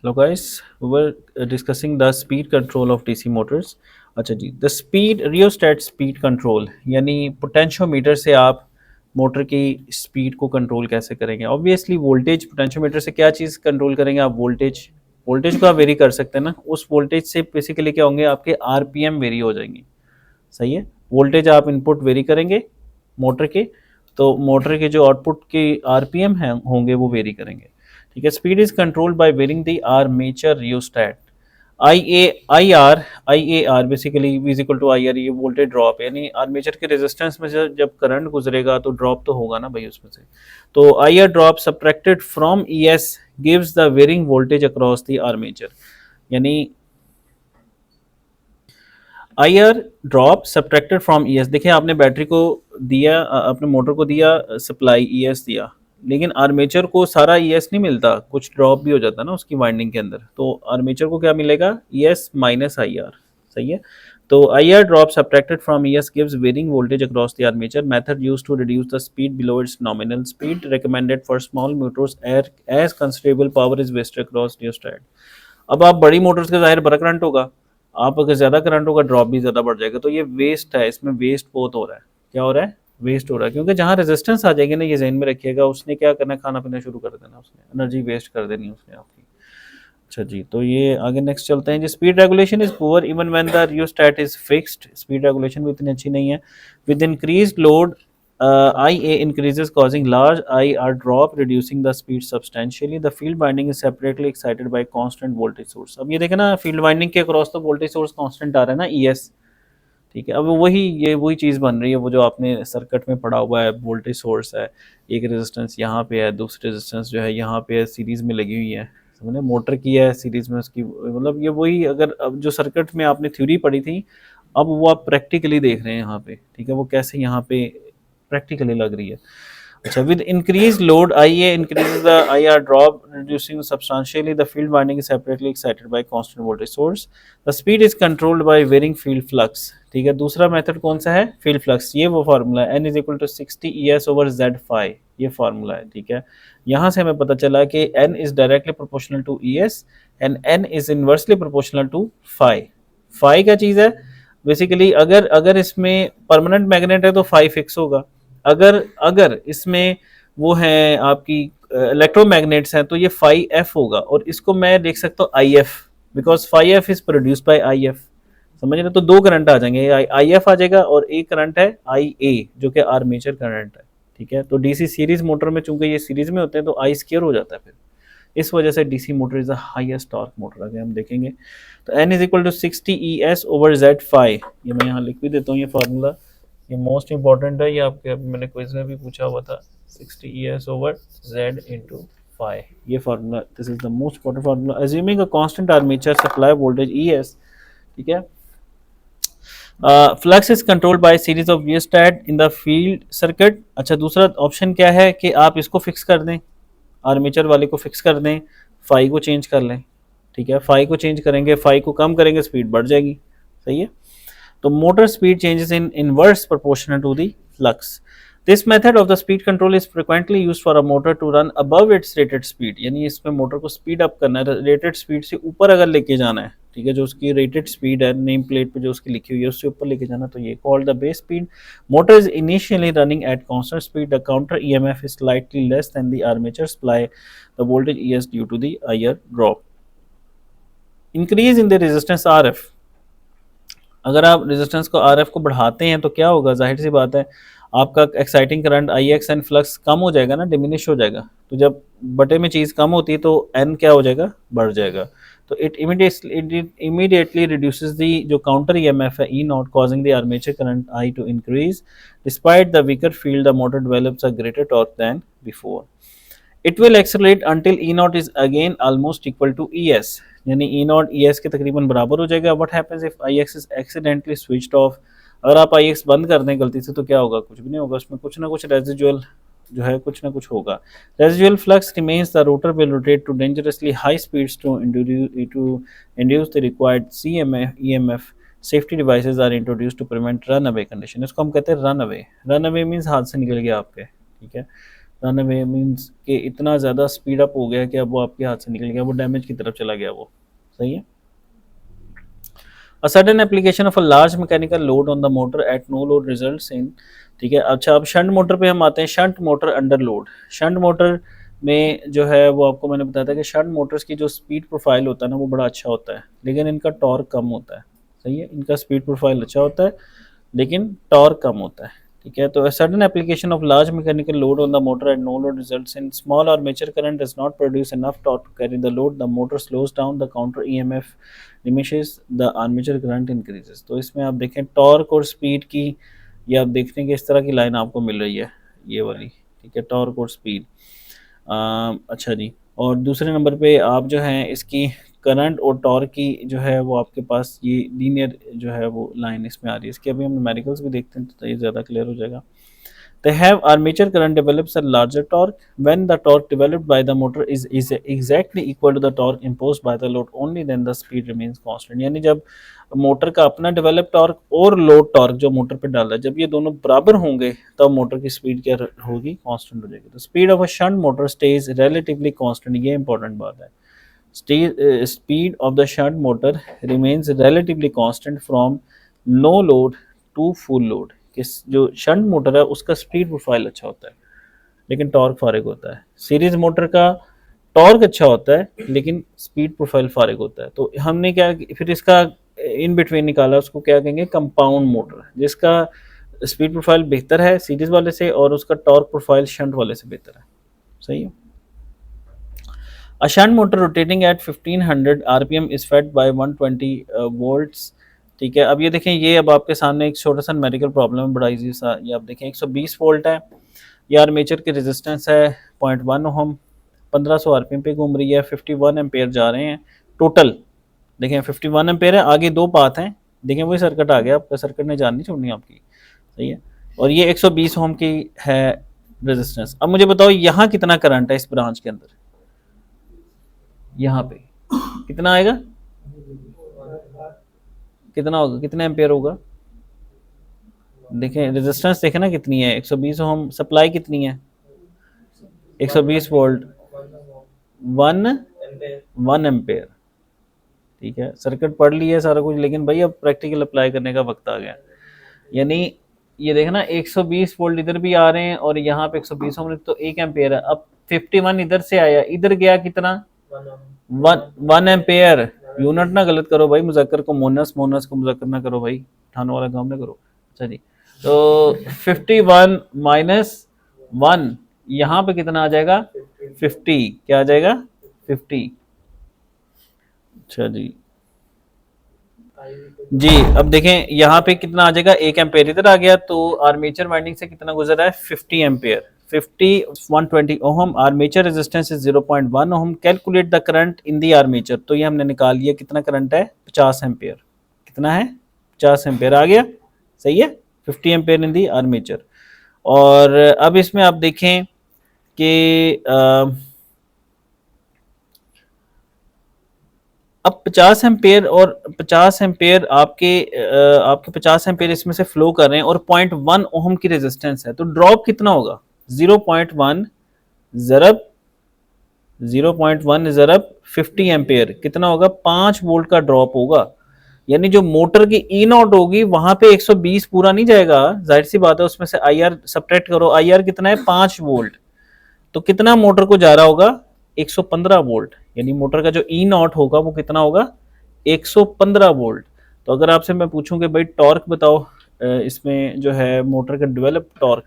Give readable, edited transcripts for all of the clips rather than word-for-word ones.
Hello guys, we were discussing the speed control of DC motors. अच्छा जी, the speed rheostat speed control यानी potentiometer से आप motor की स्पीड को कंट्रोल कैसे करेंगे। ऑब्वियसली वोल्टेज, पोटेंशियोमीटर से क्या चीज़ कंट्रोल करेंगे आप? वोल्टेज। वोल्टेज को आप वेरी कर सकते हैं ना, उस वोल्टेज से बेसिकली क्या होंगे, आपके आरपीएम वेरी हो जाएंगी। सही है, वोल्टेज आप इनपुट वेरी करेंगे मोटर के, तो मोटर के जो आउटपुट के आरपीएम हैं होंगे वो वेरी करेंगे। ठीक है, speed is controlled by varying the armature rheostat. I A R basically is equal to I R, ये वोल्टेज ड्रॉप यानी आर्मेचर के रेजिस्टेंस में से जब करंट गुजरेगा तो ड्रॉप तो होगा ना भाई उसमें से। तो I R drop subtracted from E S gives the varying voltage across the armature. यानी I R drop subtracted from E S. देखिए, आपने बैटरी को दिया, अपने मोटर को दिया सप्लाई, ई एस दिया, लेकिन आर्मेचर को सारा ई एस नहीं मिलता, कुछ ड्रॉप भी हो जाता है ना उसकी वाइंडिंग के अंदर। तो आर्मेचर को क्या मिलेगा? E S minus I R. सही है, तो I R drop subtracted from E S gives varying voltage across the armature. Method use to reduce the speed below its nominal speed recommended for small motors as considerable power is wasted across rheostat. अब आप बड़ी Motors का जाहिर बड़ा current होगा, आप अगर ज़्यादा करंट होगा ड्रॉप भी ज़्यादा बढ़ जाएगा। तो ये वेस्ट है, इसमें वेस्ट बहुत हो रहा है। क्या हो रहा है? वेस्ट हो रहा है, क्योंकि जहाँ रेजिस्टेंस आ जाएगी ना, ये जहन में रखिएगा, उसने क्या करना है, खाना पीना शुरू कर देना, उसने एनर्जी वेस्ट कर देनी है उसने आपकी। अच्छा जी, तो ये आगे नेक्स्ट चलते हैं जी। Speed regulation is poor even when the rheostat is fixed. Speed regulation भी इतनी अच्छी नहीं है। With increased load IA increases causing large IR drop reducing the speed substantially. The field winding is separately excited by constant voltage source. अब ये देखें ना, field winding के अक्रॉस तो वोल्टेज सोर्स कांस्टेंट आ रहा है ना, ES। ठीक है, अब वही चीज़ बन रही है, वो जो आपने सर्किट में पढ़ा हुआ है, वोल्टेज सोर्स है, एक रेजिस्टेंस यहाँ पे है, दूसरी रेजिस्टेंस जो है यहाँ पे है, सीरीज़ में लगी हुई है। समझे, मोटर की है सीरीज़ में उसकी, मतलब ये वही, अगर अब जो सर्किट में आपने थ्योरी पढ़ी थी, अब वो आप प्रैक्टिकली देख रहे हैं यहाँ पे। ठीक है, वो कैसे यहाँ पे प्रैक्टिकली लग रही है। अच्छा, with increased load, IA increases the IR drop, reducing substantially. The field winding is separately excited by constant voltage source. The speed is controlled by varying field flux. ठीक है, दूसरा मेथड कौन सा है? Field flux. ये वो formula है, N is equal to 60 ES over Z phi, ये फार्मूला है। ठीक है, यहाँ से हमें पता चला कि N is directly proportional to ES and N is inversely proportional to phi. Phi क्या चीज़ है? बेसिकली अगर अगर इसमें परमानेंट मैग्नेट है तो फाई फिक्स होगा, अगर अगर इसमें वो है आपकी इलेक्ट्रोमैग्नेट्स हैं तो ये फाई एफ होगा, और इसको मैं देख सकता हूँ I F, because phi F is produced by I F. समझ रहे? तो दो करंट आ जाएंगे, आई एफ आ जाएगा और एक करंट है आई ए जो कि आर्मेचर करंट है। ठीक है, तो डीसी सीरीज मोटर में चूंकि ये सीरीज में होते हैं तो आई स्क्वायर हो जाता है, फिर इस वजह से DC motor is the highest torque motor. आगे हम देखेंगे, तो N is equal to 60 E S over Z phi. ये मैं यहाँ लिख भी देता हूँ, ये फार्मूला, ये मोस्ट इंपॉर्टेंट है, ये आपके मैंने क्विज में भी पूछा हुआ था। 60 E S over Z into phi, ये formula, this is the most important formula. Assuming a constant armature supply voltage E S. ठीक है, flux is controlled by series of rheostat in the field circuit. अच्छा, दूसरा option क्या है कि आप इसको फिक्स कर दें, आर्मेचर वाले को फिक्स कर दें, फाई को चेंज कर लें। ठीक है, फाई को चेंज करेंगे, फाई को कम करेंगे, स्पीड बढ़ जाएगी। सही है, तो motor speed changes in inverse proportional to the flux. This method of the speed control is frequently used for a motor to run above its rated speed. यानी इसमें मोटर को स्पीड अप करना है, रेटेड स्पीड से ऊपर अगर लेके जाना है। ठीक है, जो उसकी रेटेड स्पीड है, नेम प्लेट पे जो उसकी लिखी हुई है उससे ऊपर लेके जाना, तो ये called the base speed. Motor is initially running at constant speed, the counter EMF is slightly less than the armature supply the voltage ES due to the higher drop. Increase in the resistance RF. अगर आप resistance को RF को बढ़ाते हैं तो क्या होगा? जाहिर सी बात है, आपका exciting current I X N flux कम हो जाएगा ना, डिमिनिश हो जाएगा। तो जब बटे में चीज़ कम होती है तो एन क्या हो जाएगा? बढ़ जाएगा। तो इट इमीडिएटली रिड्यूसेस दी जो काउंटर ईएमएफ है E naught, causing the armature current I to increase. Despite the weaker field the motor develops a greater torque than before. It will accelerate until E naught is again almost equal to E S, यानी E not E S के तकरीबन बराबर हो जाएगा। What happens if I x is accidentally switched off. अगर आप आई x बंद कर दें गलती से तो क्या होगा? कुछ भी नहीं होगा, उसमें कुछ ना कुछ रेजिजुअल जो है कुछ ना कुछ होगा। Residual flux remains, the rotor will rotate to dangerously high speeds to induce the required C M F E M F. Safety devices are introduce to prevent run away condition. इसको हम कहते हैं run away. Run away means हाथ से निकल गया आपके। ठीक है, रन अवे मीन्स कि इतना ज़्यादा स्पीड अप हो गया कि अब वो आपके हाथ से निकल गया, वो डैमेज की तरफ चला गया वो। सही है। A sudden application of a large mechanical load on the motor at no load results in, ठीक है। अच्छा, अब शंट मोटर पे हम आते हैं। Shunt motor under load. Shunt motor में जो है वो आपको मैंने बताया था कि शंट मोटर्स की जो स्पीड प्रोफाइल होता है ना वो बड़ा अच्छा होता है, लेकिन इनका टॉर्क कम होता है। सही है, इनका स्पीड प्रोफाइल अच्छा होता है लेकिन टॉर्क कम होता है। ठीक है, तो sudden application of large mechanical load on the motor and no load results in small armature current does not produce enough torque to carry the load, the motor slows down, the counter EMF diminishes, the armature current increases. तो इसमें आप देखें torque और speed की, ये आप देखते हैं कि इस तरह की लाइन आपको मिल रही है, ये वाली। ठीक है, टॉर्क और स्पीड। अच्छा जी, और दूसरे नंबर पे आप जो हैं इसकी करंट और टॉर्क की जो है वो आपके पास ये लीनियर जो है वो लाइन इसमें आ रही है। इसके अभी हम न्यूमेरिकल्स भी देखते हैं तो ये ज़्यादा क्लियर हो जाएगा। They have armature current develops a larger torque when the torque developed by the motor is exactly equal to the torque imposed by the load, only then the speed remains constant। यानी जब motor का अपना develop torque और load torque जो motor पे डाला है, जब ये दोनों बराबर होंगे तब मोटर की स्पीड क्या होगी, कांस्टेंट हो जाएगी। तो speed of a shunt motor stage relatively constant, ये इंपॉर्टेंट बात है। Speed of the shunt motor remains relatively constant from no load to full load। कि जो शंट मोटर है उसका स्पीड प्रोफाइल अच्छा होता है लेकिन टॉर्क फारिग होता है। सीरीज मोटर का टॉर्क अच्छा होता है लेकिन स्पीड प्रोफाइल फारिग होता है। तो हमने क्या फिर इसका इन बिटवीन निकाला, उसको क्या कहेंगे, कंपाउंड मोटर, जिसका स्पीड प्रोफाइल बेहतर है सीरीज वाले से और उसका टॉर्क प्रोफाइल शंट वाले से बेहतर है। सही है। A shunt motor rotating at 1500 rpm is fed by 120 volts। ठीक है, अब ये देखें, ये अब आपके सामने एक छोटा सा न्यूमेरिकल प्रॉब्लम है, बड़ा इजी सा। ये आप देखें 120 वोल्ट है, ये आर्मेचर की रेजिस्टेंस है 0.1 ओम, 1500 आरपीएम पे घूम रही है, 51 एम्पेयर जा रहे हैं टोटल। देखें 51 एम्पेयर है, आगे दो पाथ हैं। देखें वही सर्किट आ गया आपका, सर्किट ने जान नहीं छोड़नी आपकी। सही है, और ये 120 ओम की है रेजिस्टेंस। अब मुझे बताओ यहाँ कितना करंट है इस ब्रांच के अंदर, यहाँ पे कितना आएगा, कितना होगा, कितना एम्पेयर होगा। देखें रेजिस्टेंस देखें ना कितनी है, 120 ओम, सप्लाई कितनी है 120 वोल्ट, 1 एम्पेयर। ठीक है, सर्किट पढ़ लिया सारा कुछ, लेकिन भाई अब प्रैक्टिकल अप्लाई करने का वक्त आ गया। यानी ये देखना 120 वोल्ट इधर भी आ रहे हैं और यहाँ पे 120 ओम, तो 1 एम्पेयर है। अब 51 इधर से आया, इधर गया कितना, 1 एम्पेयर। यूनिट ना गलत करो भाई, मुजक्कर को मोनस, मोनस को मुजक्कर ना करो भाई, उठाने वाला काम ना करो। अच्छा जी, तो 51 माइनस 1, यहाँ पे कितना आ जाएगा 50, क्या आ जाएगा 50। अच्छा जी जी, अब देखें यहाँ पे कितना आ जाएगा, 1 एम्पेयर इधर आ गया, तो आर्मेचर वाइंडिंग से कितना गुजर रहा है 50 ampere. 50 120 ohm, armature resistance is 0.1 ohm. Calculate the current in the armature, तो ये हमने निकाल लिया कितना करंट है 50 एम्पेयर। कितना है 50 एम्पेयर आ गया। सही है, 50 एम्पेयर इन दी आर्मेचर। और अब इसमें आप देखें कि अब 50 एम्पेयर और 50 एम्पेयर आपके 50 एम्पेयर इसमें से फ्लो कर रहे हैं और 0.1 ओम की रेजिस्टेंस है, तो ड्रॉप कितना होगा 0.1 ज़रब 0.1 ज़रब 50 एम्पेयर कितना होगा, 5 वोल्ट का ड्रॉप होगा। यानी जो मोटर की ई नॉट होगी वहां पे 120 पूरा नहीं जाएगा, जाहिर सी बात है, उसमें से आई आर सब्ट्रैक्ट करो। आई आर कितना है 5 वोल्ट, तो कितना मोटर को जा रहा होगा 115 वोल्ट। यानी मोटर का जो ई नॉट होगा वो कितना होगा 115 वोल्ट। तो अगर आपसे मैं पूछूं कि भाई टॉर्क बताओ इसमें जो है मोटर का develop torque,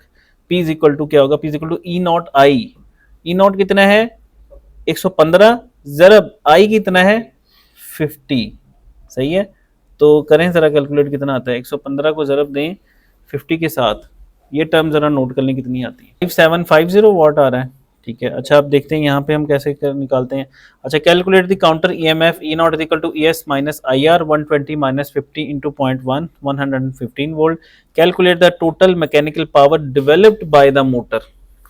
P is equal to क्या होगा, P is equal to E naught I. E naught कितना है 115 ज़रब आई कितना है 50। सही है, तो करें जरा कैलकुलेट कितना आता है, 115 को ज़रब दें 50 के साथ, ये टर्म जरा नोट कर लें कितनी आती है, 5750 वाट आ रहा है। ठीक है, अच्छा आप देखते हैं यहाँ पे हम कैसे निकालते हैं। अच्छा, calculate the counter EMF, E naught equal to ES minus IR 120 minus 50 into 0.1 115 volt. Calculate the total mechanical power developed by the motor.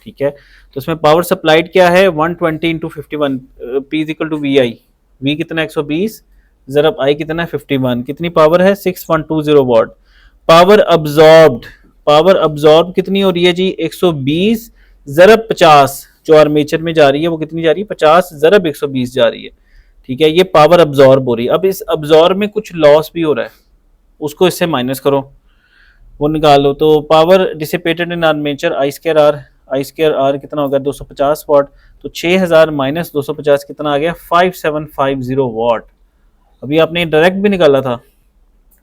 ठीक है, तो इसमें पावर सप्लाइड क्या है 120 into 51, P is equal to V I, V कितना 120 ज़रब आई कितना है 51, कितनी पावर है 6120 वाट। पावर अब्जॉर्ब्ड, पावर अब्जॉर्ब कितनी हो रही है जी 120 ज़रब 50 जो आर्मेचर में जा रही है वो कितनी जा रही है, 50 ज़रब 120 जा रही है। ठीक है, ये पावर अब्जॉर्ब हो रही है। अब इस अब्जॉर्ब में कुछ लॉस भी हो रहा है, उसको इससे माइनस करो, वो निकालो। तो पावर डिसिपेटेड इन आर्मेचर आई स्क्र आर कितना होगा 250 वाट। तो 6000 माइनस 250 कितना आ गया 5750 वाट। अभी आपने डायरेक्ट भी निकाला था,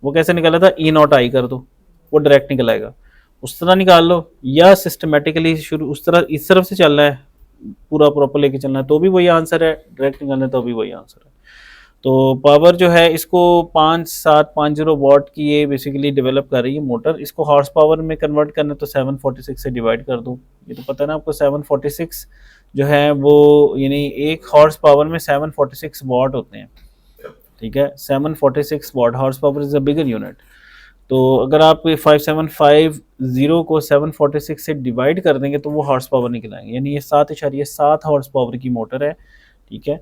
वो कैसे निकाला था, ई नॉट आई कर दो, वो डायरेक्ट निकल आएगा। उस तरह निकाल लो, या सिस्टमेटिकली शुरू उस तरह इस तरफ से चलना है, पूरा प्रॉपर लेके चलना है तो भी वही आंसर है, डायरेक्ट निकालना है तो भी वही आंसर है। तो पावर जो है इसको 5750 वाट की ये बेसिकली डेवलप कर रही है मोटर। इसको हॉर्स पावर में कन्वर्ट करना तो 746 से डिवाइड कर दो। ये तो पता है ना आपको, 746 जो है वो यानी एक हॉर्स पावर में 746 वाट होते हैं। ठीक है, 746 watt horse power is a bigger unit. तो अगर आप 5750 को 746 से डिवाइड कर देंगे तो वो हॉर्स पावर निकल आएंगे, यानी ये 7.7 हॉर्स पावर की मोटर है। ठीक है,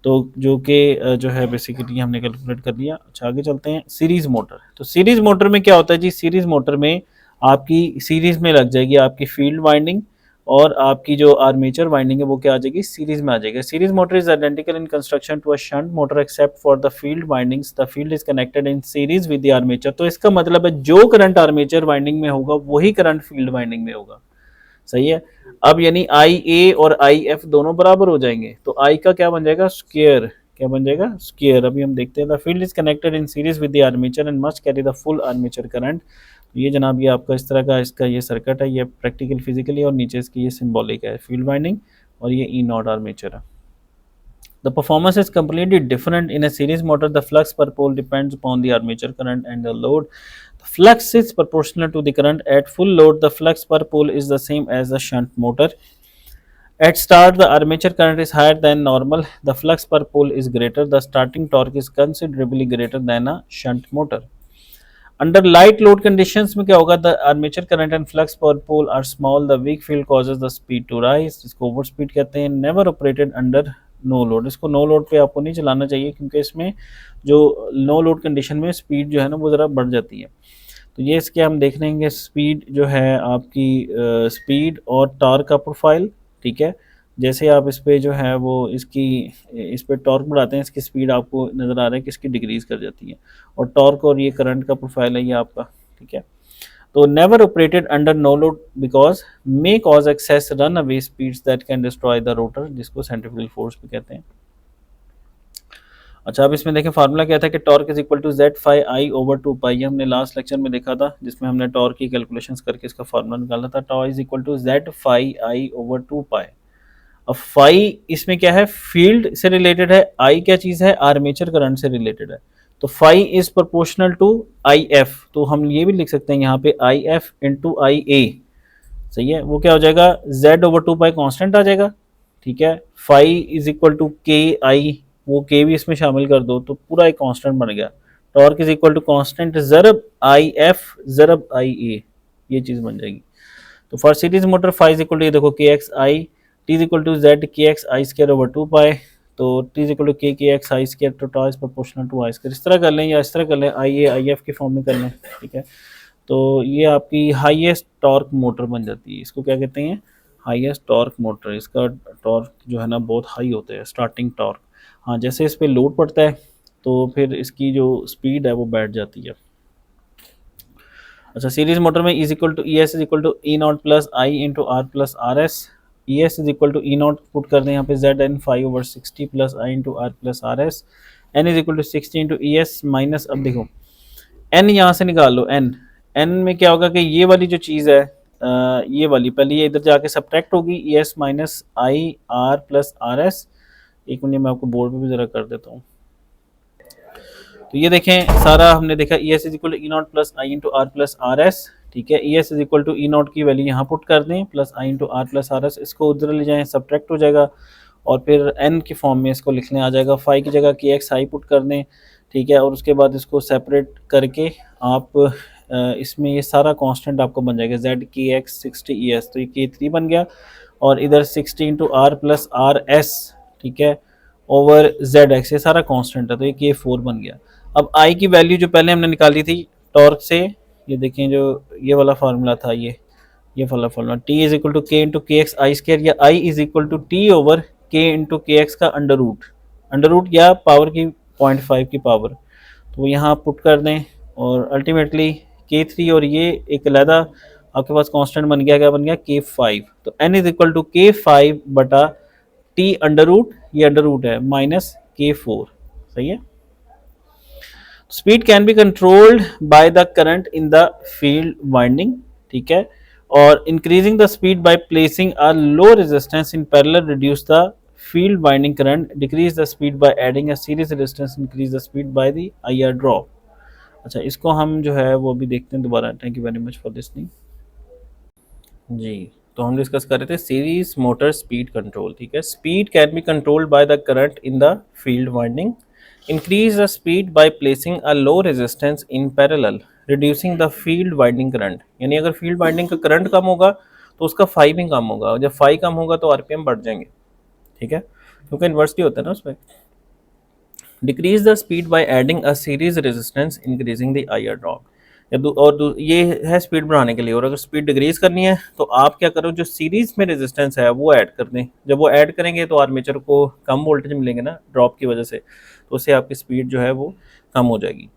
तो जो कि जो है बेसिकली हमने कैलकुलेट कर लिया। अच्छा आगे चलते हैं, सीरीज मोटर। तो सीरीज मोटर में क्या होता है जी, सीरीज मोटर में आपकी सीरीज में लग जाएगी आपकी फील्ड वाइंडिंग, और आपकी जो आर्मेचर वाइंडिंग है वो क्या आ जाएगी, सीरीज में आ जाएगी। Series motor is identical in construction to a shunt motor except for the field windings, the field is connected in series with the armature. तो इसका मतलब है जो करंट आर्मेचर वाइंडिंग में होगा वही करंट फील्ड वाइंडिंग में होगा। सही है। अब यानी आई ए और आई एफ दोनों बराबर हो जाएंगे, तो आई का क्या बन जाएगा, स्क्वायर। क्या बन जाएगा, स्क्वायर। अभी हम देखते हैं, the field is connected in series with the armature and must carry the full armature current. ये जनाब ये आपका इस तरह का इसका ये सर्किट है, ये प्रैक्टिकल फिजिकली, और नीचे इसकी ये सिंबॉलिक है फील्ड वाइंडिंग, और ये ई नॉट आर्मेचर है। The performance is completely different in a series motor. The flux per pole depends upon the armature current and the load. The flux is proportional to the current. At full load, the flux per pole is the same as the shunt motor. At start, the armature current is higher than normal. The flux per pole is greater. The starting torque is considerably greater than a shunt motor. Under light load conditions में क्या होगा, the armature current and flux per pole are small. The weak field causes the speed to rise. इसको over speed कहते हैं। Never operated under no load. इसको no load पे आपको नहीं चलाना चाहिए, क्योंकि इसमें जो नो लोड कंडीशन में स्पीड जो है ना वो ज़रा बढ़ जाती है। तो ये इसके हम देख लेंगे स्पीड जो है आपकी स्पीड और टॉर्क का प्रोफाइल। ठीक है, जैसे आप इस पे जो है वो इसकी इस पे टॉर्क बढ़ाते हैं, इसकी स्पीड आपको नज़र आ रहा है कि इसकी डिक्रीज कर जाती है, और टॉर्क और ये करंट का प्रोफाइल है ये आपका। ठीक है, तो never operated under no load because may cause excess run away speeds that can destroy the rotor, जिसको सेंट्रीफ्यूगल फोर्स भी कहते हैं। अच्छा, अब इसमें देखें फार्मूला क्या था कि torque is equal to Z phi I over 2 pi. हमने लास्ट लेक्चर में देखा था, जिसमें हमने टॉर्क की कैलकुलेशंस करके इसका फार्मूला निकाला था। Torque is equal to Z phi I over 2 pi. अब फाई इसमें क्या है, फील्ड से रिलेटेड है, आई क्या चीज़ है, आर्मेचर करंट से रिलेटेड है। तो phi is proportional to I F, तो हम ये भी लिख सकते हैं यहाँ पे आई एफ इंटू आई ए। सही है, वो क्या हो जाएगा, जेड ओवर 2 पाई कॉन्स्टेंट आ जाएगा। ठीक है, फाई इज इक्वल टू के आई, वो के भी इसमें शामिल कर दो तो पूरा एक कांस्टेंट बन गया। Torque is equal to constant ज़रब आई एफ ज़रब आई ए, ये चीज़ बन जाएगी। तो for series motor phi is equal to, ये देखो K x I, T is equal to Z K x I square over 2 pi. तो T is equal to K x I square, तो tau is proportional to I square. इस तरह कर लें या इस तरह कर लें, आई ए आई एफ के फॉर्म में कर लें। ठीक है, तो ये आपकी हाईएस्ट टॉर्क मोटर बन जाती है। इसको क्या कहते हैं, हाईएस्ट टॉर्क मोटर। इसका टॉर्क जो है ना बहुत हाई होता है, स्टार्टिंग टॉर्क। हाँ, जैसे इस पर लोड पड़ता है तो फिर इसकी जो स्पीड है वो बैठ जाती है। अच्छा, सीरीज मोटर में is equal to E S is equal to E naught plus I into R plus R S. E S is equal to E naught put कर दें यहाँ पे Z N 5 over 60 plus I into R plus R S. N is equal to 60 into E S minus, अब देखो N यहाँ से निकाल लो। N N में क्या होगा कि ये वाली जो चीज़ है ये वाली पहले ये इधर जाके सब्ट्रैक्ट होगी, ई S minus I are plus R S. एक मिनट मैं आपको बोर्ड पे भी ज़रा कर देता हूँ। तो ये देखें सारा हमने देखा, E S is equal to E naught plus I into R plus R S. ठीक है, E S is equal to E naught की वैल्यू यहाँ पुट कर दें plus I into R plus R S. इसको उधर ले जाएँ, सब्ट्रैक्ट हो जाएगा, और फिर एन की फॉर्म में इसको लिखने आ जाएगा। फाई की जगह के एक्स आई पुट कर दें। ठीक है, और उसके बाद इसको सेपरेट करके आप इसमें ये सारा कांस्टेंट आपको बन जाएगा, Z K x 60 E S, तो ये के 3 बन गया, और इधर 60 into R plus R S. ठीक है, ओवर जेड एक्स, ये सारा कांस्टेंट है, तो ये के 4 बन गया। अब आई की वैल्यू जो पहले हमने निकाली थी टॉर्क से, ये देखें जो ये वाला फार्मूला था, ये ये वाला formula, T is equal to K into K x I square, या I is equal to T over K into K x का अंडर रूट या पावर की 0.5 की पावर, तो यहाँ आप पुट कर दें और अल्टीमेटली K3 और ये एक अलहदा आपके पास कांस्टेंट बन गया, क्या बन गया K5, तो n is equal to K5 बटा टी अंडर रूट, ये अंडर रूट है, माइनस K4, सही है। Speed can be controlled by the current in the field winding, ठीक है, और increasing the speed by placing a low resistance in parallel reduce the field winding current, decrease the speed by adding a series resistance, increase the speed by the IR drop. अच्छा, इसको हम जो है वो भी देखते हैं दोबारा। Thank you very much for listening जी। तो हम डिस्कस कर रहे थे सीरीज मोटर स्पीड कंट्रोल, ठीक है। Speed can be controlled by the current in the field winding, increase the speed by placing a low resistance in parallel, reducing the field winding current, यानी अगर field winding का current कम होगा तो उसका phi भी कम होगा, और जब फाई कम होगा तो आरपीएम बढ़ जाएंगे, ठीक है, क्योंकि इन्वर्सली होता है ना उसमें। Decrease the speed by adding a series resistance, increasing the IR drop, ये है स्पीड बढ़ाने के लिए। और अगर स्पीड डिक्रीज करनी है तो आप क्या करो, जो सीरीज में रेजिस्टेंस है वो ऐड कर दें। जब वो ऐड करेंगे तो आर्मेचर को कम वोल्टेज मिलेंगे ना ड्रॉप की वजह से, तो उससे आपकी स्पीड जो है वो कम हो जाएगी।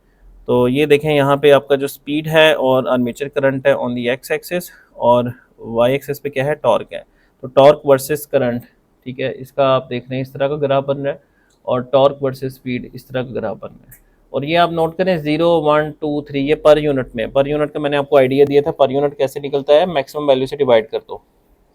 तो ये देखें यहाँ पे आपका जो स्पीड है और आर्मेचर करंट है ऑन दी एक्स एक्सिस, और वाई एक्सिस पे क्या है, टॉर्क है। तो टॉर्क वर्सेस करंट, ठीक है, इसका आप देख रहे हैं इस तरह का ग्राफ बन रहा है, और टॉर्क वर्सेस स्पीड इस तरह का ग्राफ बन रहा है। और ये आप नोट करें 0 1 2 3 ये पर यूनिट में, पर यूनिट का मैंने आपको आइडिया दिया था, पर यूनिट कैसे निकलता है, मैक्सिमम वैल्यू से डिवाइड कर दो,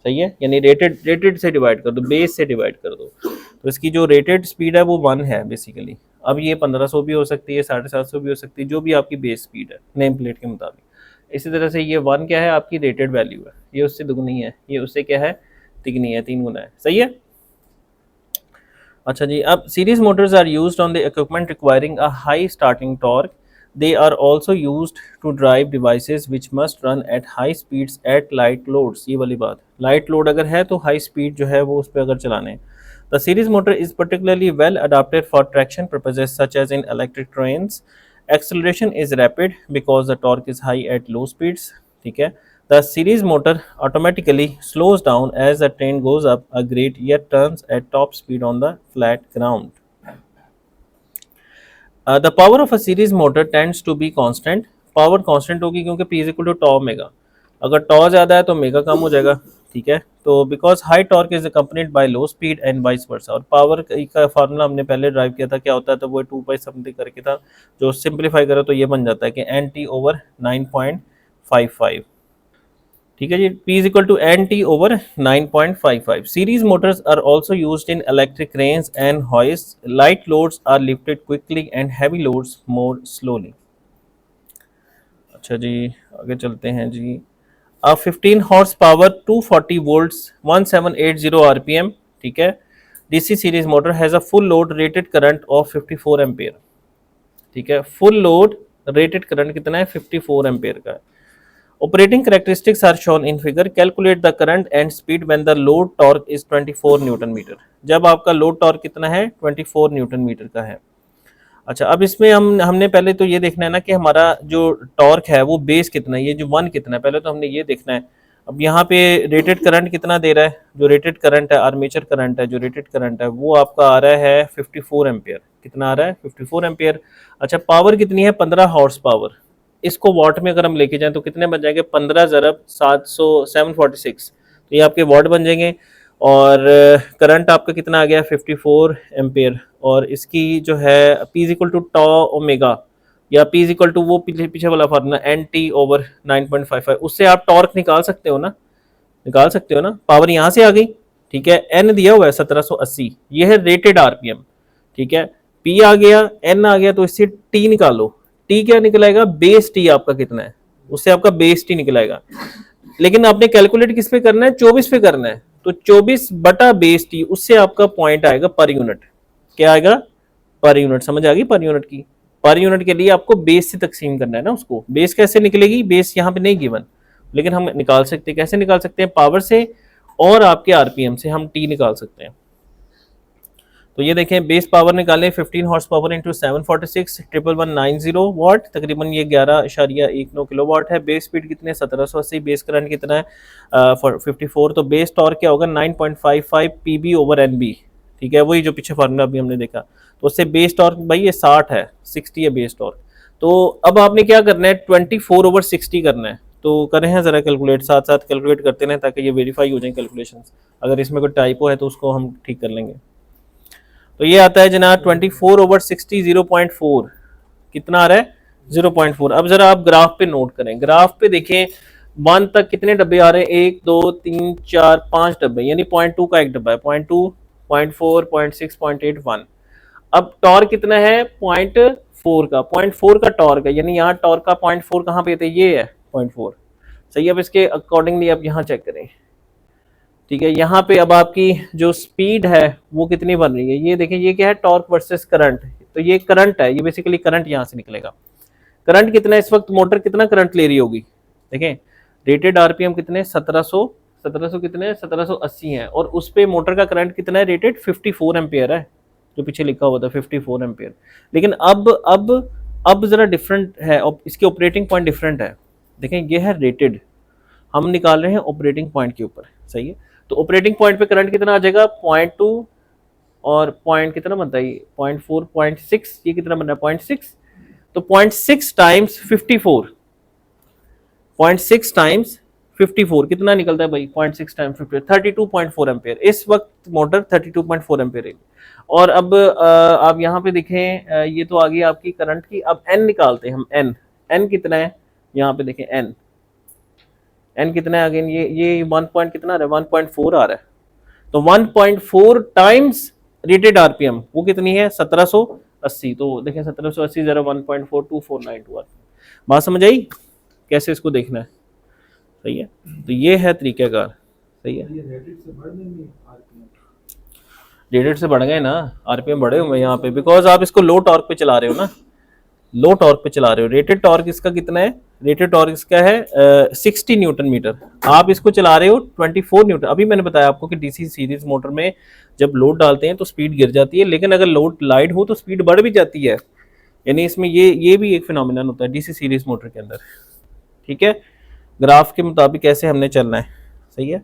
सही है, यानी रेटेड से डिवाइड कर दो, बेस से डिवाइड कर दो। तो इसकी जो रेटेड स्पीड है वो 1 है बेसिकली। अब ये 1500 भी हो सकती है, 750 भी हो सकती है, जो भी आपकी बेस स्पीड है नेम प्लेट के मुताबिक। इसी तरह से ये 1 क्या है, आपकी रेटेड वैल्यू है, ये उससे दुगनी है, ये उससे क्या है, तिगनी है, 3 गुना है, सही है। अच्छा जी, अब series motors are used on the equipment requiring a high starting torque, they are also used to drive devices which must run at high speeds at light loads. ये वाली बात, लाइट लोड अगर है तो हाई स्पीड जो है वो उस पर अगर चलाने। The series motor is particularly well adopted for traction purposes such as in electric trains, acceleration is rapid because the torque is high at low speeds, ठीक है। The series motor automatically slows down as the train goes up a grade yet turns at top speed on the flat ground. The power of a series motor tends to be constant. Power constant होगी क्योंकि P is equal to tau omega. अगर tau ज़्यादा है तो omega कम हो जाएगा, ठीक है। तो because high torque is accompanied by low speed and vice versa। और power का फार्मूला हमने पहले ड्राइव किया था, क्या होता है, तो वो 2 पाई समथिंग करके था, जो सिंप्लीफाई करो तो ये बन जाता है कि NT over 9.55, ठीक है जी। P is equal to NT over 9.55। Series motors are also used in electric cranes and hoists. Light loads are lifted quickly and heavy loads more slowly। अच्छा जी, आगे चलते हैं जी। 15 हॉर्स पावर 240 वोल्ट्स 1780 RPM, ठीक है, DC series motor has a full load rated current of 54 ampere, ठीक है। Full load rated current कितना है, 54 एम्पेयर का है। Operating characteristics are shown in figure. Calculate the current and speed when the load torque is 24 newton meter. जब आपका load torque कितना है, 24 न्यूटन मीटर का है। अच्छा, अब इसमें हमने पहले तो ये देखना है ना कि हमारा जो टॉर्क है वो बेस कितना है, ये जो 1 कितना है, पहले तो हमने ये देखना है। अब यहाँ पे रेटेड करंट कितना दे रहा है, जो रेटेड करंट है, आर्मेचर करंट है, जो रेटेड करंट है वो आपका आ रहा है 54 एम्पेयर। कितना आ रहा है, 54 एम्पेयर। अच्छा, पावर कितनी है, 15 हॉर्स पावर। इसको वॉट में अगर हम लेके जाएं तो कितने बन जाएंगे, 15 ज़रब 746, तो ये आपके वॉट बन जाएंगे। और करंट आपका कितना आ गया, 54 एम्पेयर। और इसकी जो है P is equal to tau omega, या P इज इक्वल टू वो पीछे वाला फार्मूला NT over 9.55, उससे आप टॉर्क निकाल सकते हो ना, निकाल सकते हो ना। पावर यहाँ से आ गई, ठीक है, N दिया हुआ है 1780, ये है रेटेड RPM, ठीक है। P आ गया, N आ गया, तो इससे T निकालो। टी क्या निकलेगा, बेस टी आपका कितना है, उससे आपका बेस टी निकलेगा। लेकिन आपने कैलकुलेट किस पे करना है, 24 पे करना है, तो 24 बटा बेस टी, उससे आपका पॉइंट आएगा पर यूनिट। क्या आएगा, पर यूनिट। समझ आ गई पर यूनिट की। पर यूनिट के लिए आपको बेस से तकसीम करना है ना उसको। बेस कैसे निकलेगी, बेस यहाँ पे नहीं गिवन, लेकिन हम निकाल सकते हैं। कैसे निकाल सकते हैं, पावर से और आपके आरपीएम से हम टी निकाल सकते हैं। तो ये देखें बेस पावर निकालें 15 हॉर्स पावर इंटू 746 1190 वाट, तकरीबन ये 11.19 किलो वाट है। बेस स्पीड कितने 1780, बेस करंट कितना है 54, तो बेस टॉर्क क्या होगा 9.55 पीबी ओवर एनबी, ठीक है, वही जो पीछे फार्मूला अभी हमने देखा। तो उससे बेस टॉर्क भाई ये 60 है, 60 है बेस टॉर्क। तो अब आपने क्या करना है 24/60 करना है, तो करें हैं ज़रा कैलकुलेट, साथ साथ कैलकुलेट करते रहें ताकि ये वेरीफाई हो जाए कैलकुलेशंस। अगर इसमें कोई टाइपो है तो उसको हम ठीक कर लेंगे। तो ये आता है जनाब 24/60 0.4, कितना आ रहा है 0.4। अब जरा आप ग्राफ पे नोट करें, ग्राफ पे देखें 1 तक कितने डब्बे आ रहे हैं, 1 2 3 4 5 डब्बे, यानी 0.2 का एक डब्बा है, 0.2 0.4 0.6 0.8 1। अब टॉर्क कितना है 0.4 का, 0.4 का टॉर्क है, यानी यहाँ टॉर्क का 0.4 कहाँ पे थे, ये है 0.4, सही है। अब इसके अकॉर्डिंगली आप यहाँ चेक करें, ठीक है। यहाँ पे अब आपकी जो स्पीड है वो कितनी बन रही है, ये देखें, ये क्या है टॉर्क वर्सेस करंट, तो ये करंट है, ये बेसिकली करंट यहाँ से निकलेगा। करंट कितना है इस वक्त, मोटर कितना करंट ले रही होगी, देखें रेटेड आरपीएम कितने 1700 कितने 1780 है, और उस पे मोटर का करंट कितना है रेटेड 54 एम्पियर है, जो पीछे लिखा हुआ था 54 एम्पियर। लेकिन अब जरा डिफरेंट है, इसके ऑपरेटिंग पॉइंट डिफरेंट है। देखें ये है रेटेड, हम निकाल रहे हैं ऑपरेटिंग पॉइंट के ऊपर, सही है। तो ऑपरेटिंग पॉइंट पे करंट कितना आ जाएगा 0.2, और पॉइंट कितना बनता है 0.4 0.6, ये कितना बन रहा है 0.6, तो 0.6 टाइम्स 54, 0.6 टाइम्स 54 कितना निकलता है भाई 0.6 टाइम्स 50 32.4 एम्पेयर। इस वक्त मोटर 32.4 एम्पेयर है। और अब आप यहाँ पे देखें ये तो आ गई आपकी करंट की। अब एन निकालते हैं हम, एन कितना है, यहाँ पे देखें एन कितना है, अगेन ये 1 पॉइंट कितना आ रहा है 1.4 आ रहा है, तो 1.4 टाइम्स रेटेड आरपीएम वो कितनी है 1780, तो देखें 1780 जरा 1.4249 बात समझ आई कैसे इसको देखना है, सही है। तो ये है तरीकाकार, सही है। रेटेड से बढ़ गए ना, आरपीएम बढ़े हुए यहाँ पे, बिकॉज आप इसको लो टॉर्क पे चला रहे हो ना, लो टॉर्क पे चला रहे हो। रेटेड टॉर्क इसका कितना है, रेटेड टॉर्क इसका है 60 न्यूटन मीटर, आप इसको चला रहे हो 24 न्यूटन। अभी मैंने बताया आपको कि डीसी सीरीज मोटर में जब लोड डालते हैं तो स्पीड गिर जाती है, लेकिन अगर लोड लाइट हो तो स्पीड बढ़ भी जाती है, यानी इसमें ये भी एक फिनोमिनन होता है डीसी सीरीज मोटर के अंदर, ठीक है। ग्राफ के मुताबिक ऐसे हमने चलना है, सही है।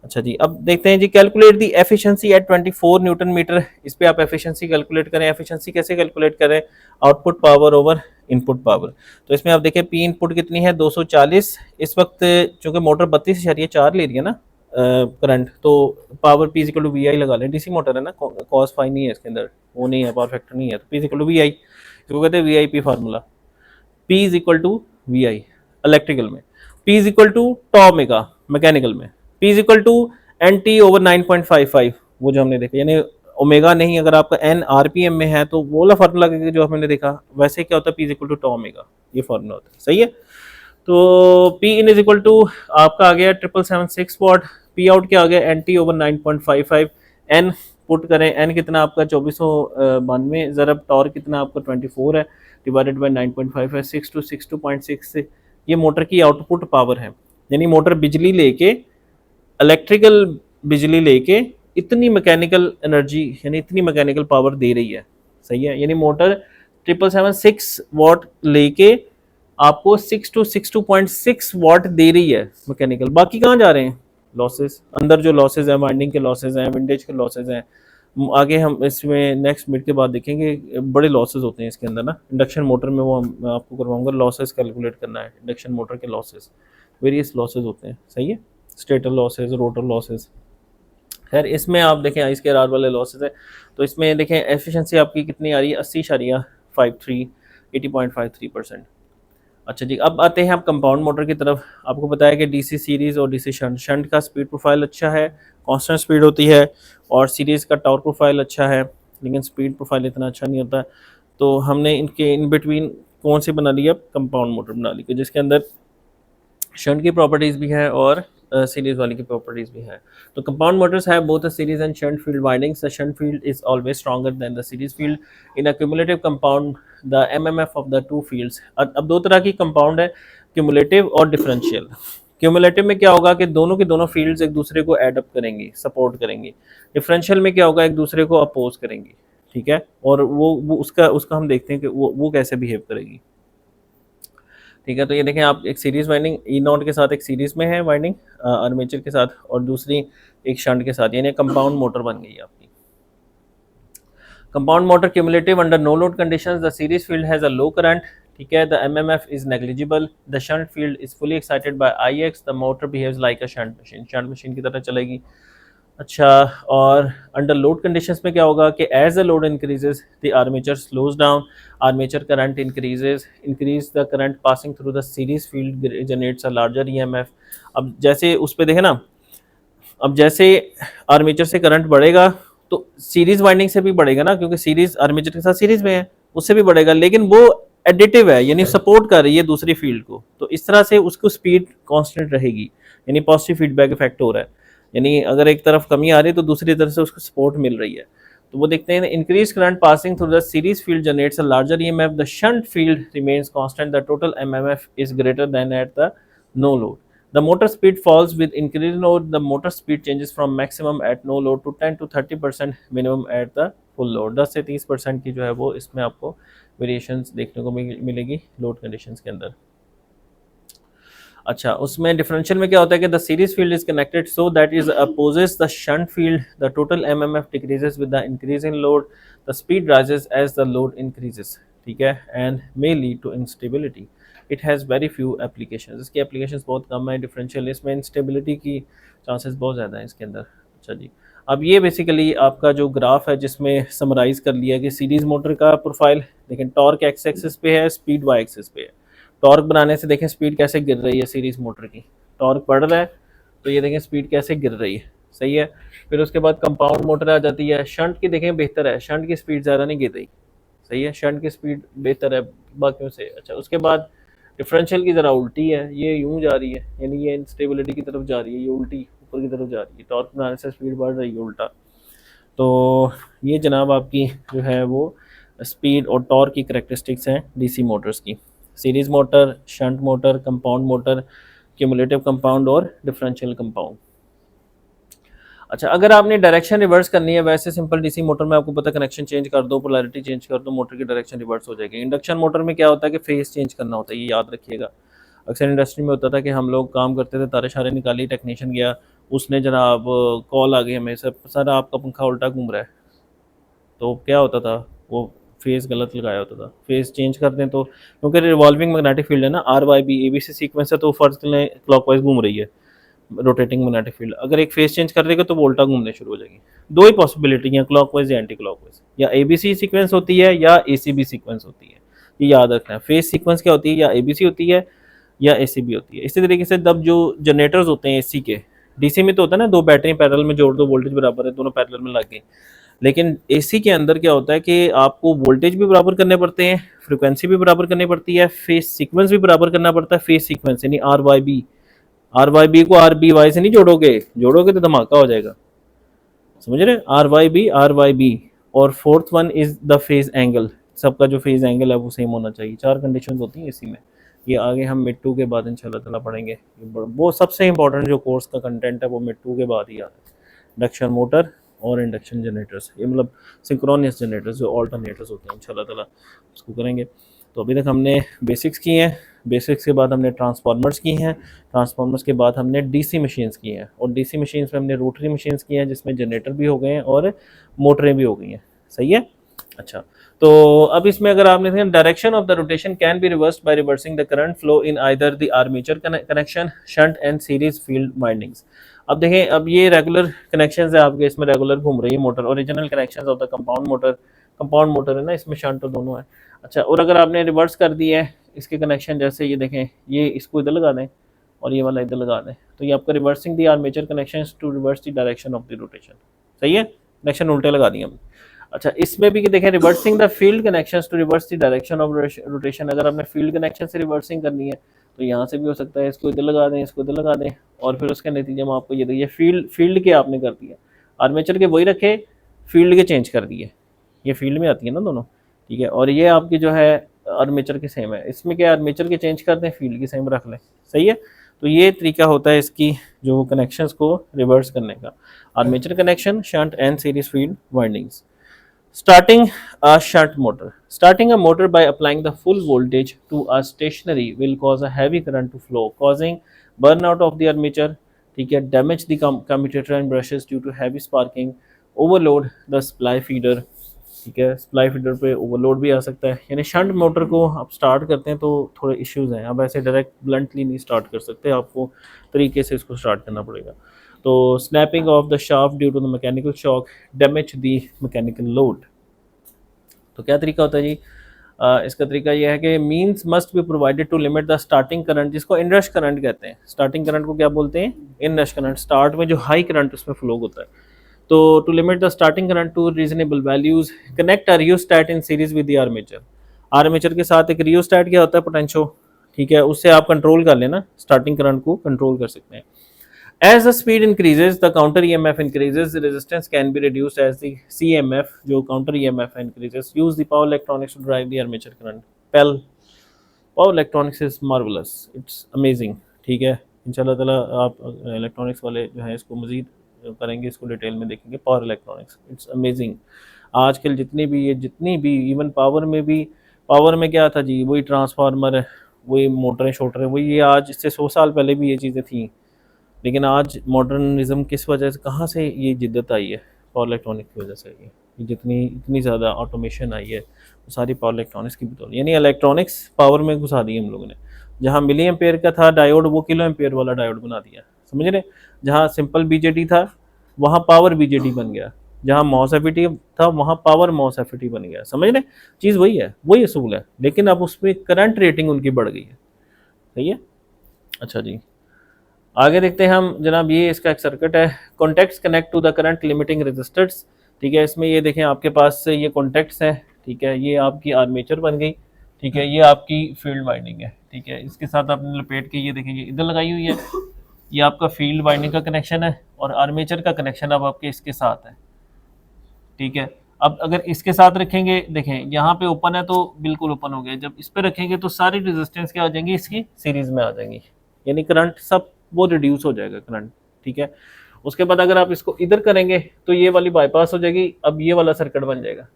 अच्छा जी, अब देखते हैं जी, calculate the efficiency at 24 newton metre. इस पे आप एफिशिएंसी कैलकुलेट करें। एफिशिएंसी कैसे कैलकुलेट करें, output power over input power. तो इसमें आप देखें पी इनपुट कितनी है 240, इस वक्त चूंकि मोटर 32.4 ले रही है ना करंट, तो power P equal to V I लगा लें, डीसी मोटर है ना, कॉस फाई नहीं है इसके अंदर, वो नहीं है, पावर फैक्टर नहीं है, तो P equal to V I, इसको कहते हैं V I P formula. P is equal to V I electrical में, P is equal to tau omega mechanical में, P is equal to N T over 9.55, वो जो हमने देखा, यानी ओमेगा नहीं, अगर आपका एन आरपीएम में है तो वो वाला फार्मूला जो हमने देखा, वैसे क्या होता है P is equal to tau omega, ये फार्मूला होता है, सही है। तो P in is equal to आपका आ गया 7776 वाट, P आउट क्या आ गया N T over 9.55, N put करें, एन कितना आपका 2492, ज़रब टॉर्क कितना आपका 24 है, डिवाइडेड बाई 9.5 है, 6262.6, ये मोटर की आउटपुट पावर है। यानी मोटर बिजली लेके, इलेक्ट्रिकल बिजली लेके इतनी मैकेनिकल एनर्जी यानी इतनी मैकेनिकल पावर दे रही है, सही है। यानी मोटर 7776 वाट लेके आपको 6262.6 वाट दे रही है मैकेनिकल, बाकी कहाँ जा रहे हैं लॉसेस, अंदर जो लॉसेज हैं वाइंडिंग के लॉसेज हैं, विंडेज के लॉसेज हैं, आगे हम इसमें नेक्स्ट मिनट के बाद देखेंगे बड़े लॉसेज होते हैं इसके अंदर ना। इंडक्शन मोटर में वो मैं आपको करवाऊंगा, लॉसेज कैलकुलेट करना है इंडक्शन मोटर के लॉसेज, वेरियस लॉसेज होते हैं, सही है, स्टेटर लॉसेज, रोटर लॉसेज। खैर इसमें आप देखें इसके आर वाले लॉसेज है, तो इसमें देखें एफिशिएंसी आपकी कितनी आ रही है 80.53 80.53%। अच्छा जी, अब आते हैं आप कंपाउंड मोटर की तरफ। आपको बताया कि डीसी सीरीज़ और डीसी शंट, शंट का स्पीड प्रोफाइल अच्छा है, कांस्टेंट स्पीड होती है, और सीरीज़ का टॉर्क प्रोफाइल अच्छा है, लेकिन स्पीड प्रोफाइल इतना अच्छा नहीं होता। तो हमने इनके इन बिटवीन कौन सी बना ली, अब कंपाउंड मोटर बना ली, जिसके अंदर शंट की प्रॉपर्टीज़ भी है और सीरीज़ वाली की प्रॉपर्टीज़ भी है। तो compound Motors have both a series and shunt field windings. The shunt field is always stronger than the series field. In a cumulative compound, the MMF of the two fields. अब दो तरह की compound है, cumulative और differential. Cumulative में क्या होगा कि दोनों के दोनों फील्ड्स एक दूसरे को एड अप करेंगी, सपोर्ट करेंगी। डिफरेंशियल में क्या होगा, एक दूसरे को अपोज करेंगी, ठीक है। और वो उसका उसका हम देखते हैं कि वो कैसे बिहेव करेगी, ठीक है। तो ये देखें आप, एक सीरीज वाइंडिंग ई नॉट के साथ एक सीरीज में है वाइंडिंग आर्मेचर के साथ, और दूसरी एक शंट के साथ, यानी कंपाउंड मोटर बन गई आपकी। Compound motor cumulative under no load conditions, the series field has a low current, ठीक है। The MMF is negligible, the shunt field is fully excited by IX, the motor behaves like a shunt machine की तरह चलेगी। अच्छा, और under load conditions में क्या होगा कि as the load increases the armature slows down, armature current increase the current passing through the series field generates a larger EMF. अब जैसे उस पे देखें ना, अब जैसे आर्मेचर से करंट बढ़ेगा तो सीरीज वाइंडिंग से भी बढ़ेगा ना, क्योंकि सीरीज आर्मेचर के साथ सीरीज में है, उससे भी बढ़ेगा, लेकिन वो एडिटिव है, यानी सपोर्ट कर रही है दूसरी फील्ड को, तो इस तरह से उसको स्पीड कांस्टेंट रहेगी, यानी पॉजिटिव फीडबैक इफेक्ट हो रहा है। यानी अगर एक तरफ कमी आ रही है तो दूसरी तरफ से उसको सपोर्ट मिल रही है। तो वो देखते हैं, increase current passing through the series field generates a larger EMF, the shunt field remains constant, the total MMF is greater than at the no load. The motor speed falls with increased load. The motor speed changes from maximum at no load to 10 to 30% minimum at the full load. 10 से 30% की जो है वो इसमें आपको variations देखने को मिलेगी लोड कंडीशंस के अंदर। अच्छा, उसमें डिफरेंशियल में क्या होता है कि the series field is connected so that is opposes the shunt field, the total MMF decreases with the increase in load, the speed rises as the load increases, ठीक है, and may lead to instability. It has very few applications, इसकी applications बहुत कम है। Differential इसमें instability की chances बहुत ज़्यादा हैं इसके अंदर। अच्छा जी, अब ये बेसिकली आपका जो ग्राफ है जिसमें समराइज़ कर लिया कि सीरीज़ मोटर का प्रोफाइल देखें, टॉर्क एक्स एक्सिस पे है, स्पीड वाई एक्सिस पे है। टॉर्क बनाने से देखें स्पीड कैसे गिर रही है सीरीज़ मोटर की, टॉर्क बढ़ रहा है तो ये देखें स्पीड कैसे गिर रही है, सही है। फिर उसके बाद कंपाउंड मोटर आ जाती है, शंट की देखें बेहतर है, शंट की स्पीड ज़्यादा नहीं गिर रही, सही है, शंट की स्पीड बेहतर है बाकियों से। अच्छा, उसके बाद डिफरेंशियल की ज़रा उल्टी है, ये यूं जा रही है, यानी ये इंस्टेबिलिटी की तरफ जा रही है, ये उल्टी ऊपर की तरफ जा रही है, टॉर्क बनाने से स्पीड बढ़ रही है उल्टा। तो ये जनाब आपकी जो है वो स्पीड और टॉर्क की करैक्टरिस्टिक्स हैं डीसी मोटर्स की। Series motor, shunt motor, compound motor, cumulative compound और डिफरेंशियल कंपाउंड। अच्छा, अगर आपने डायरेक्शन रिवर्स करनी है, वैसे सिंपल डीसी मोटर में आपको पता कनेक्शन चेंज कर दो, पोलैरिटी चेंज कर दो, मोटर की डायरेक्शन रिवर्स हो जाएगी। इंडक्शन मोटर में क्या होता है कि फेस चेंज करना होता है, ये याद रखिएगा। अक्सर इंडस्ट्री में होता था कि हम लोग काम करते थे, तारे शारे निकाली, टेक्नीशियन गया, उसने जनाब कॉल आ गई हमें, सर आपका पंखा उल्टा घूम रहा है, तो क्या होता था, वो फेस गलत लगाया होता था। फेस चेंज कर दें तो, क्योंकि रिवॉल्विंग मैग्नेटिक फील्ड है ना, RYB ABC सीक्वेंस है, तो फर्ज करें क्लॉकवाइज घूम रही है रोटेटिंग मैग्नेटिक फील्ड, अगर एक फेस चेंज कर देगा तो वो उल्टा घूमने शुरू हो जाएगी। दो ही पॉसिबिलिटी हैं, क्लॉकवाइज या एंटी क्लॉकवाइज, या ABC सीक्वेंस होती है या ACB सीक्वेंस होती है, ये याद रखना है। फेस सीक्वेंस क्या होती है, या ABC होती है या ACB होती है। इसी तरीके से तब जो जनरेटर्स होते हैं AC के, DC में तो होता है ना, दो बैटरी पैरेलल में जोड़ दो, वोल्टेज बराबर है, दोनों पैरेलल में लग गई। लेकिन AC के अंदर क्या होता है कि आपको वोल्टेज भी बराबर करने पड़ते हैं, फ्रिक्वेंसी भी बराबर करनी पड़ती है, फेस सीक्वेंस भी बराबर करना पड़ता है। फेस सीक्वेंस यानी RYB को RBY से नहीं जोड़ोगे तो धमाका हो जाएगा, समझ रहे, RYB। और fourth one is the phase angle, सबका जो फेज एंगल है वो सेम होना चाहिए। चार कंडीशंस होती हैं इसी में, ये आगे हम मिड टू के बाद इंशाल्लाह ताला पढ़ेंगे। वो सबसे इंपॉर्टेंट जो कोर्स का कंटेंट है वो मिड टू के बाद ही आता है, इंडक्शन मोटर और इंडक्शन जनरेटर्स, ये मतलब सिंक्रोनियस जनरेटर्स जो ऑल्टरनेटर्स होते हैं, इंशाल्लाह ताला उसको करेंगे। तो अभी तक हमने बेसिक्स की हैं, बेसिक्स के बाद हमने ट्रांसफार्मर्स की हैं, ट्रांसफार्मर्स के बाद हमने डीसी मशीन्स की हैं, और डीसी मशीन्स में हमने रोटरी मशीन्स की हैं जिसमें जनरेटर भी हो गए हैं और मोटरें भी हो गई हैं, सही है। अच्छा, तो अब इसमें अगर आपने देखा, direction of the rotation can be reversed bye reversing the current flow in either the armature connection, shunt and series field windings. अब देखें, अब ये रेगुलर कनेक्शंस है आपके, इसमें रेगुलर घूम रही है motor, original connections of the compound motor है ना, इसमें शंट और दोनों है। अच्छा, और अगर आपने रिवर्स कर दिया है इसके कनेक्शन, जैसे ये देखें, ये इसको इधर लगा दें और ये वाला इधर लगा दें, तो ये आपका reversing the armature connections to reverse the direction of the rotation, सही है, कनेक्शन उल्टे लगा दिए हम। अच्छा, इसमें भी देखें, reversing the field connections to reverse the direction of rotation, अगर आपने फील्ड कनेक्शन से रिवर्सिंग करनी है तो यहाँ से भी हो सकता है, इसको इधर लगा दें, इसको इधर लगा दें, और फिर उसके नतीजे में आपको ये देखिए फील्ड के आपने कर दिया, आर्मेचर के वही रखे, फील्ड के चेंज कर दिए, ये फील्ड में आती है ना दोनों, ठीक है, और ये आपकी जो है आर्मेचर के सेम है, इसमें क्या आर्मेचर के चेंज कर दें, फील्ड की सेम रख लें, सही है। तो ये तरीका होता है इसकी जो कनेक्शंस को रिवर्स करने का। Armature connection, shunt and series field windings. Starting a shunt motor. Starting a motor by applying the full voltage to a stationary will cause a heavy current to flow, causing burnout of the armature. ठीक है, damage the commutator and brushes due to heavy sparking, overload the supply feeder. ठीक है, supply feeder पे overload भी आ सकता है। यानी shunt motor को आप स्टार्ट करते हैं तो थोड़े इश्यूज हैं, आप ऐसे डायरेक्ट ब्लंटली नहीं स्टार्ट कर सकते, आपको तरीके से इसको स्टार्ट करना पड़ेगा। तो snapping off the shaft due to the mechanical shock damage the mechanical load. तो क्या तरीका होता है जी? इसका तरीका यह है कि means must be provided to limit the starting current, जिसको इनरश करंट कहते हैं। स्टार्टिंग करंट को क्या बोलते हैं? Inrush current. स्टार्ट में जो हाई करंट उसमें फ्लो होता है। तो to limit the starting current to reasonable values, connect a rheostat in series with the armature. Armature के साथ एक रियोस्टैट क्या होता है? पोटेंशियो। ठीक है, उससे आप कंट्रोल कर लेना, स्टार्टिंग करंट को कंट्रोल कर सकते हैं। As the speed increases, the counter EMF increases. Resistance can be reduced as the CMF, जो counter EMF increases. Use the power electronics to drive the armature current. Power electronics is marvelous. It's amazing. ठीक है, इंशाल्लाह ताला आप electronics वाले जो हैं इसको मज़ीद करेंगे, इसको डिटेल में देखेंगे। Power electronics it's amazing. आजकल जितनी भी इवन पावर में क्या था जी? वही ट्रांसफार्मर है, वही मोटरें शोटरें, वही ये आज इससे 100 साल पहले भी ये चीज़ें थी। लेकिन आज मॉडर्निज्म किस वजह से, कहाँ से ये जिद्दत आई है? पावर इलेक्ट्रॉनिक की वजह से। ये जितनी इतनी ज़्यादा ऑटोमेशन आई है वो सारी पावर इलेक्ट्रॉनिक्स की बदौलत। यानी इलेक्ट्रॉनिक्स पावर में घुसा दी हम लोगों ने। जहाँ मिली एम्पेयर का था डायोड, वो किलो एम्पेयर वाला डायोड बना दिया, समझ रहे? जहाँ सिंपल बीजेटी था वहाँ पावर बीजेटी बन गया, जहाँ मॉस एफईटी था वहाँ पावर मॉस एफईटी बन गया, समझ रहे? चीज़ वही है, वही असूल है, लेकिन अब उसमें करंट रेटिंग उनकी बढ़ गई है। सही है, अच्छा जी आगे देखते हैं हम जनाब। ये इसका एक सर्किट है, contacts connect to the current limiting resistors. ठीक है, इसमें ये देखें आपके पास से ये कॉन्टेक्ट्स हैं। ठीक है, ये आपकी आर्मेचर बन गई। ठीक है, ये आपकी फील्ड वाइंडिंग है। ठीक है, इसके साथ आपने लपेट के ये देखें ये इधर लगाई हुई है, ये आपका फील्ड वाइंडिंग का कनेक्शन है और आर्मेचर का कनेक्शन अब आपके इसके साथ है। ठीक है, अब अगर इसके साथ रखेंगे, देखें यहाँ पे ओपन है तो बिल्कुल ओपन हो गया। जब इस पे रखेंगे तो सारी रेजिस्टेंस क्या आ जाएंगी? इसकी सीरीज में आ जाएंगी, यानी करंट सब वो रिड्यूस हो जाएगा करंट। ठीक है, उसके बाद अगर आप इसको इधर करेंगे तो ये वाली बाईपास हो जाएगी, अब ये वाला सर्किट बन जाएगा।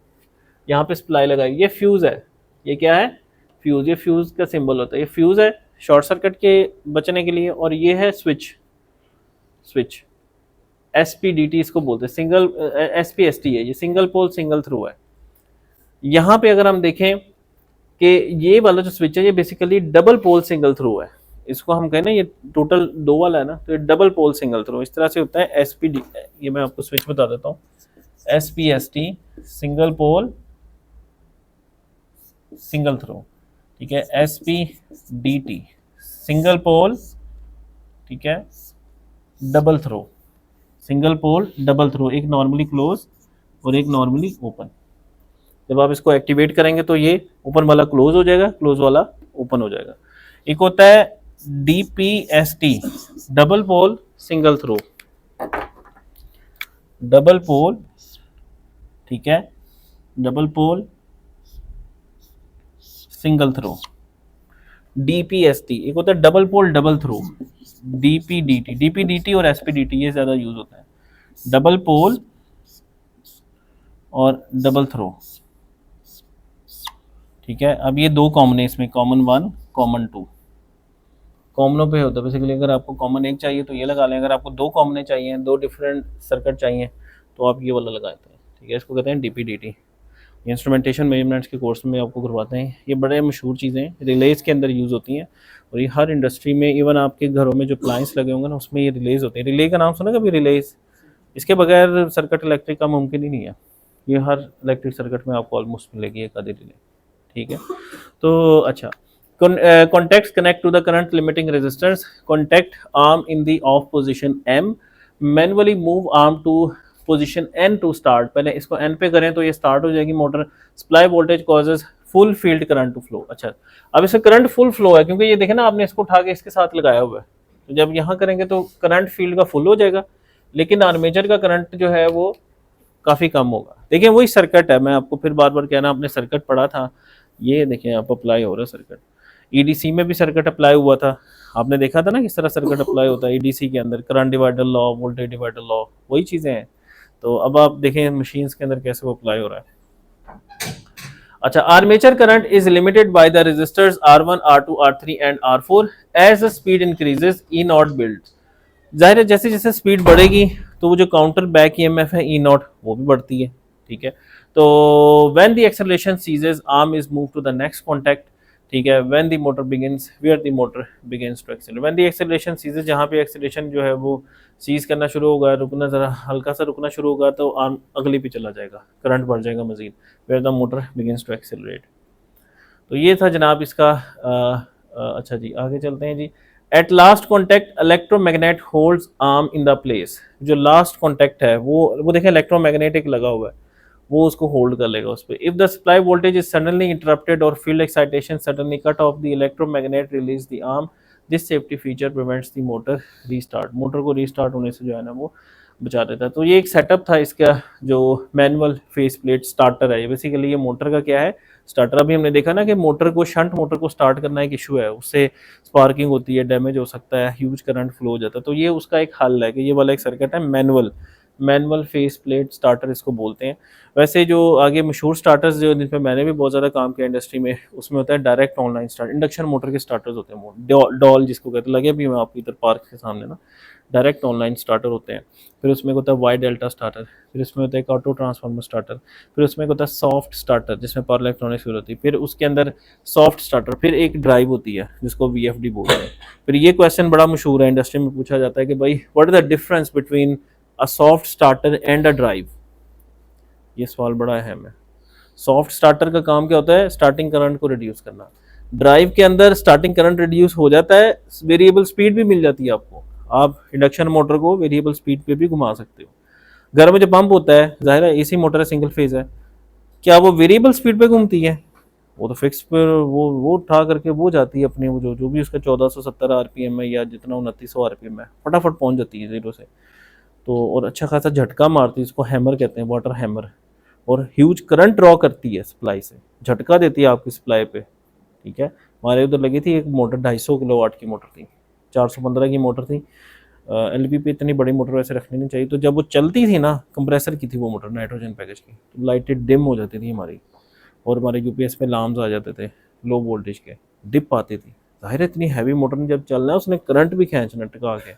यहाँ पे सप्लाई लगाई, ये फ्यूज है। ये क्या है? फ्यूज। ये फ्यूज का सिंबल होता है, ये फ्यूज है शॉर्ट सर्किट के बचने के लिए, और ये है स्विच SPDT इसको बोलते हैं, सिंगल SPST है, ये सिंगल पोल सिंगल थ्रू है। यहाँ पे अगर हम देखें कि ये वाला जो स्विच है ये basically double pole single throw है। इसको हम कहें ना, ये टोटल 2 वाला है ना, तो ये डबल पोल सिंगल थ्रो इस तरह से होता है। SPD, ये मैं आपको स्विच बता देता हूँ, SPST single pole single throw. ठीक है, SPDT सिंगल पोल, ठीक है, double throw, single pole double throw, एक नॉर्मली क्लोज और एक नॉर्मली ओपन। जब आप इसको एक्टिवेट करेंगे तो ये ओपन वाला क्लोज हो जाएगा, क्लोज वाला ओपन हो जाएगा। एक होता है DPST double pole single throw, double pole, ठीक है, double pole single throw. DPST एक होता है double pole double throw, DPDT और SPDT ये ज्यादा यूज होता है, डबल पोल और डबल थ्रो। ठीक है, अब ये 2 कॉमन है इसमें, कॉमन 1 कॉमन 2, कॉमनों पे होता है बेसिकली। अगर आपको कॉमन 1 चाहिए तो ये लगा लें, अगर आपको 2 कॉमन चाहिए, 2 डिफरेंट सर्किट चाहिए तो आप ये वाला लगाते हैं। ठीक है, इसको कहते हैं DPDT। इंस्ट्रूमेंटेशन मेजरमेंट्स के कोर्स में आपको करवाते हैं, ये बड़े मशहूर चीज़ें हैं, रिलेज के अंदर यूज़ होती हैं और ये हर इंडस्ट्री में, इवन आपके घरों में जो अप्लायंस लगे होंगे ना उसमें ये रिलेज होते हैं। रिले का नाम सुना कभी? रिलेज, इसके बगैर सर्किट इलेक्ट्रिक का मुमकिन ही नहीं है। ये हर इलेक्ट्रिक सर्किट में आपको ऑलमोस्ट मिलेगी एक आधी रिले। ठीक है, तो अच्छा, contacts connect to the current limiting resistance, contact arm in the off position M, manually move arm to position N to start। पहले इसको N पे करें तो ये स्टार्ट हो जाएगी motor. Supply voltage causes full field current to flow। अच्छा, अब इसका करंट फुल फ्लो है क्योंकि ये देखें ना, आपने इसको उठा के इसके साथ लगाया हुआ है, तो जब यहाँ करेंगे तो करंट फील्ड का फुल हो जाएगा, लेकिन आर्मेचर का करंट जो है वो काफ़ी कम होगा। देखिए वही सर्किट है, मैं आपको फिर बार बार कहना, आपने सर्किट पढ़ा था, ये देखें आप अप्लाई हो रहा है सर्किट। ईडीसी में भी सर्किट अप्लाई हुआ था, आपने देखा था ना किस तरह सर्किट अप्लाई होता है ईडीसी के अंदर, current divider law, voltage divider law, वही चीज़ें हैं। तो अब आप देखें मशीन्स के अंदर कैसे वो अप्लाई हो रहा है। अच्छा, armature current is limited by the resistors R1, R2, R3 and R4 as the speed increases E naught build. जाहिर है जैसे जैसे स्पीड बढ़ेगी तो वो जो काउंटर बैक ईएमएफ है ई नॉट वो भी बढ़ती है, ठीक है। तो when the acceleration ceases arm is move to the next contact, ठीक है, when the motor begins where the motor begins to accelerate, when the acceleration ceases, जहाँ पे एक्सेलरेशन जो है वो सीज करना शुरू होगा, रुकना, ज़रा हल्का सा रुकना शुरू होगा तो आर्म अगली पे चला जाएगा, करंट बढ़ जाएगा मजीद, where the motor begins to accelerate. तो ये था जनाब इसका अच्छा जी आगे चलते हैं जी। At last contact electromagnet holds arm in the place, जो लास्ट कॉन्टैक्ट है वो देखें इलेक्ट्रोमैग्नेटिक लगा हुआ है, वो उसको होल्ड कर लेगा उस पर। If the supply voltage is suddenly interrupted और field excitation suddenly cut off the electromagnet release the arm, this safety feature prevents the motor restart, motor को रीस्टार्ट होने से जो है ना वो बचा देता है। तो ये एक सेटअप था इसका, जो मैनुअल फेस प्लेट स्टार्टर है, बेसिकली ये मोटर का क्या है, स्टार्टर। अभी हमने देखा ना कि मोटर को, शंट मोटर को स्टार्ट करना एक इशू है, उससे स्पार्किंग होती है, डैमेज हो सकता है, ह्यूज करंट फ्लो हो जाता है। तो ये उसका एक हल है कि ये वाला एक सर्किट है मैनुअल फेस प्लेट स्टार्टर इसको बोलते हैं। वैसे जो आगे मशहूर स्टार्टर्स जो जिन पर मैंने भी बहुत ज़्यादा काम किया इंडस्ट्री में, उसमें होता है direct online start, induction motor के स्टार्टर्स होते हैं, डॉल जिसको कहते हैं, लगे भी मैं आपकी इधर पार्क के सामने ना, डायरेक्ट ऑनलाइन स्टार्टर होते हैं। फिर उसमें होता है वाई डेल्टा स्टार्टर, फिर उसमें होता है एक ऑटो ट्रांसफार्मर स्टार्टर, फिर उसमें होता है सॉफ्ट स्टार्टर जिसमें पावर इलेक्ट्रॉनिक्स यूज होती है, फिर उसके अंदर सॉफ्ट स्टार्टर, फिर एक ड्राइव होती है जिसको वीएफडी बोलते हैं। फिर ये क्वेश्चन बड़ा मशहूर है इंडस्ट्री में, पूछा जाता है कि भाई what is the difference between a soft starter and a drive. ये सवाल बड़ा अहम है। सॉफ्ट स्टार्टर का काम क्या होता है, स्टार्टिंग करंट को रिड्यूस करना। ड्राइव के अंदर स्टार्टिंग करंट रिड्यूस हो जाता है, वेरिएबल स्पीड भी मिल जाती है आपको, आप इंडक्शन मोटर को वेरिएबल स्पीड पे भी घुमा सकते हो। घर में जो पंप होता है, जाहिर है एसी मोटर है, सिंगल फेज है, क्या वो वेरिएबल स्पीड पे घूमती है? वो तो फिक्स पर वो उठा करके वो जाती है अपने, वो जो भी उसका 1470 आरपीएम है या जितना 2900 आरपीएम है, फटाफट पहुंच जाती है जीरो से। तो और अच्छा खासा झटका मारती है, इसको हैमर कहते हैं, वाटर हैमर, और ह्यूज करंट ड्रॉ करती है सप्लाई से, झटका देती है आपकी सप्लाई पे, ठीक है। हमारे उधर लगी थी एक मोटर, 250 किलोवाट की मोटर थी, 415 की मोटर थी। एलपी पे इतनी बड़ी मोटर वैसे रखनी नहीं चाहिए। तो जब वो चलती थी ना, कंप्रेसर की थी वो मोटर, नाइट्रोजन पैकेज की, तो लाइटें डिम हो जाती थी हमारी, और हमारे यूपीएस में लार्म्स आ जाते थे लो वोल्टेज के, डिप आती थी। जाहिर है इतनी हैवी मोटर ने जब चलना है उसने करंट भी खींचना टिका के,